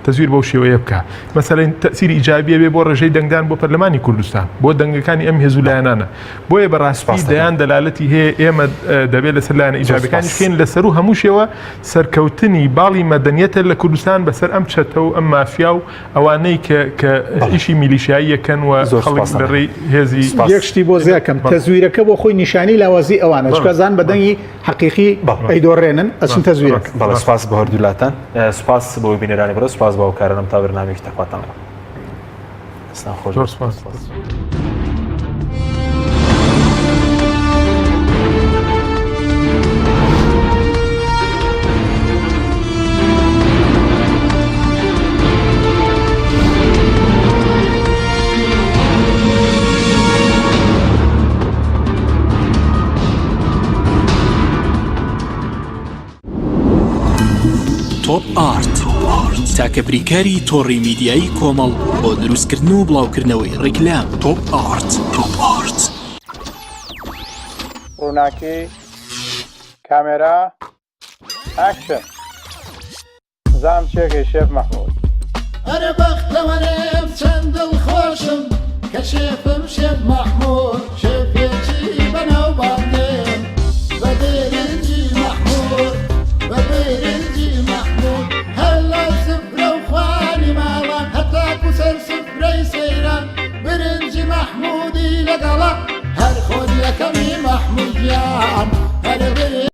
تەزویر بەو شێوەیە بکە مەسەلەن تەسیری ئیجابیە بێ بۆ ڕێژەی دەنگدان بۆ پەرلەمانی کوردستان بۆ دەنگەکانی ئەم هێزوو لایەنانە بۆیە بەڕاستی دەیان دەلالەتی هەیە ئێمە دەبێت لەسەر لایەنە ئیجابیەکانی بکەین لەسەر و هەموو شێوە سەرکەوتنی باڵی مەدەنیەتە لە کوردستان بەسەر ئەم چەتە و ئەم مافیا و ئەوانەی کە ئیشی میلیشیاییەکەن و خەڵک لەڕێی هێزی یەکشتی بۆ زیاکەم تەزویرەکە بۆ خۆی نیشانی لاوازی ئەوانە چکەزان بە دەنگی حەقیقی ئەیدۆڕێنن ئەچن تەزویرەکە بەڵێ سوپاس بە هەردوولاتان سوپاس بۆ بینەرانی بەرە سوپاس بە هاوکارانم تا بەرنامەیەکی تەخواتان خۆش سپاس. توب آرت چاکە بریکاری تۆڕی میدیایی کۆمەڵ بۆ دروستکردن و بڵاوکردنەوەی ڕیکلام تۆپ ئارت. ڕووناکی کامێرا ئاکشن زام چێکی شێف مەحموود ئەرە بەختەوەرێم چەند دڵخۆشم کە شێفم شێف مەحموود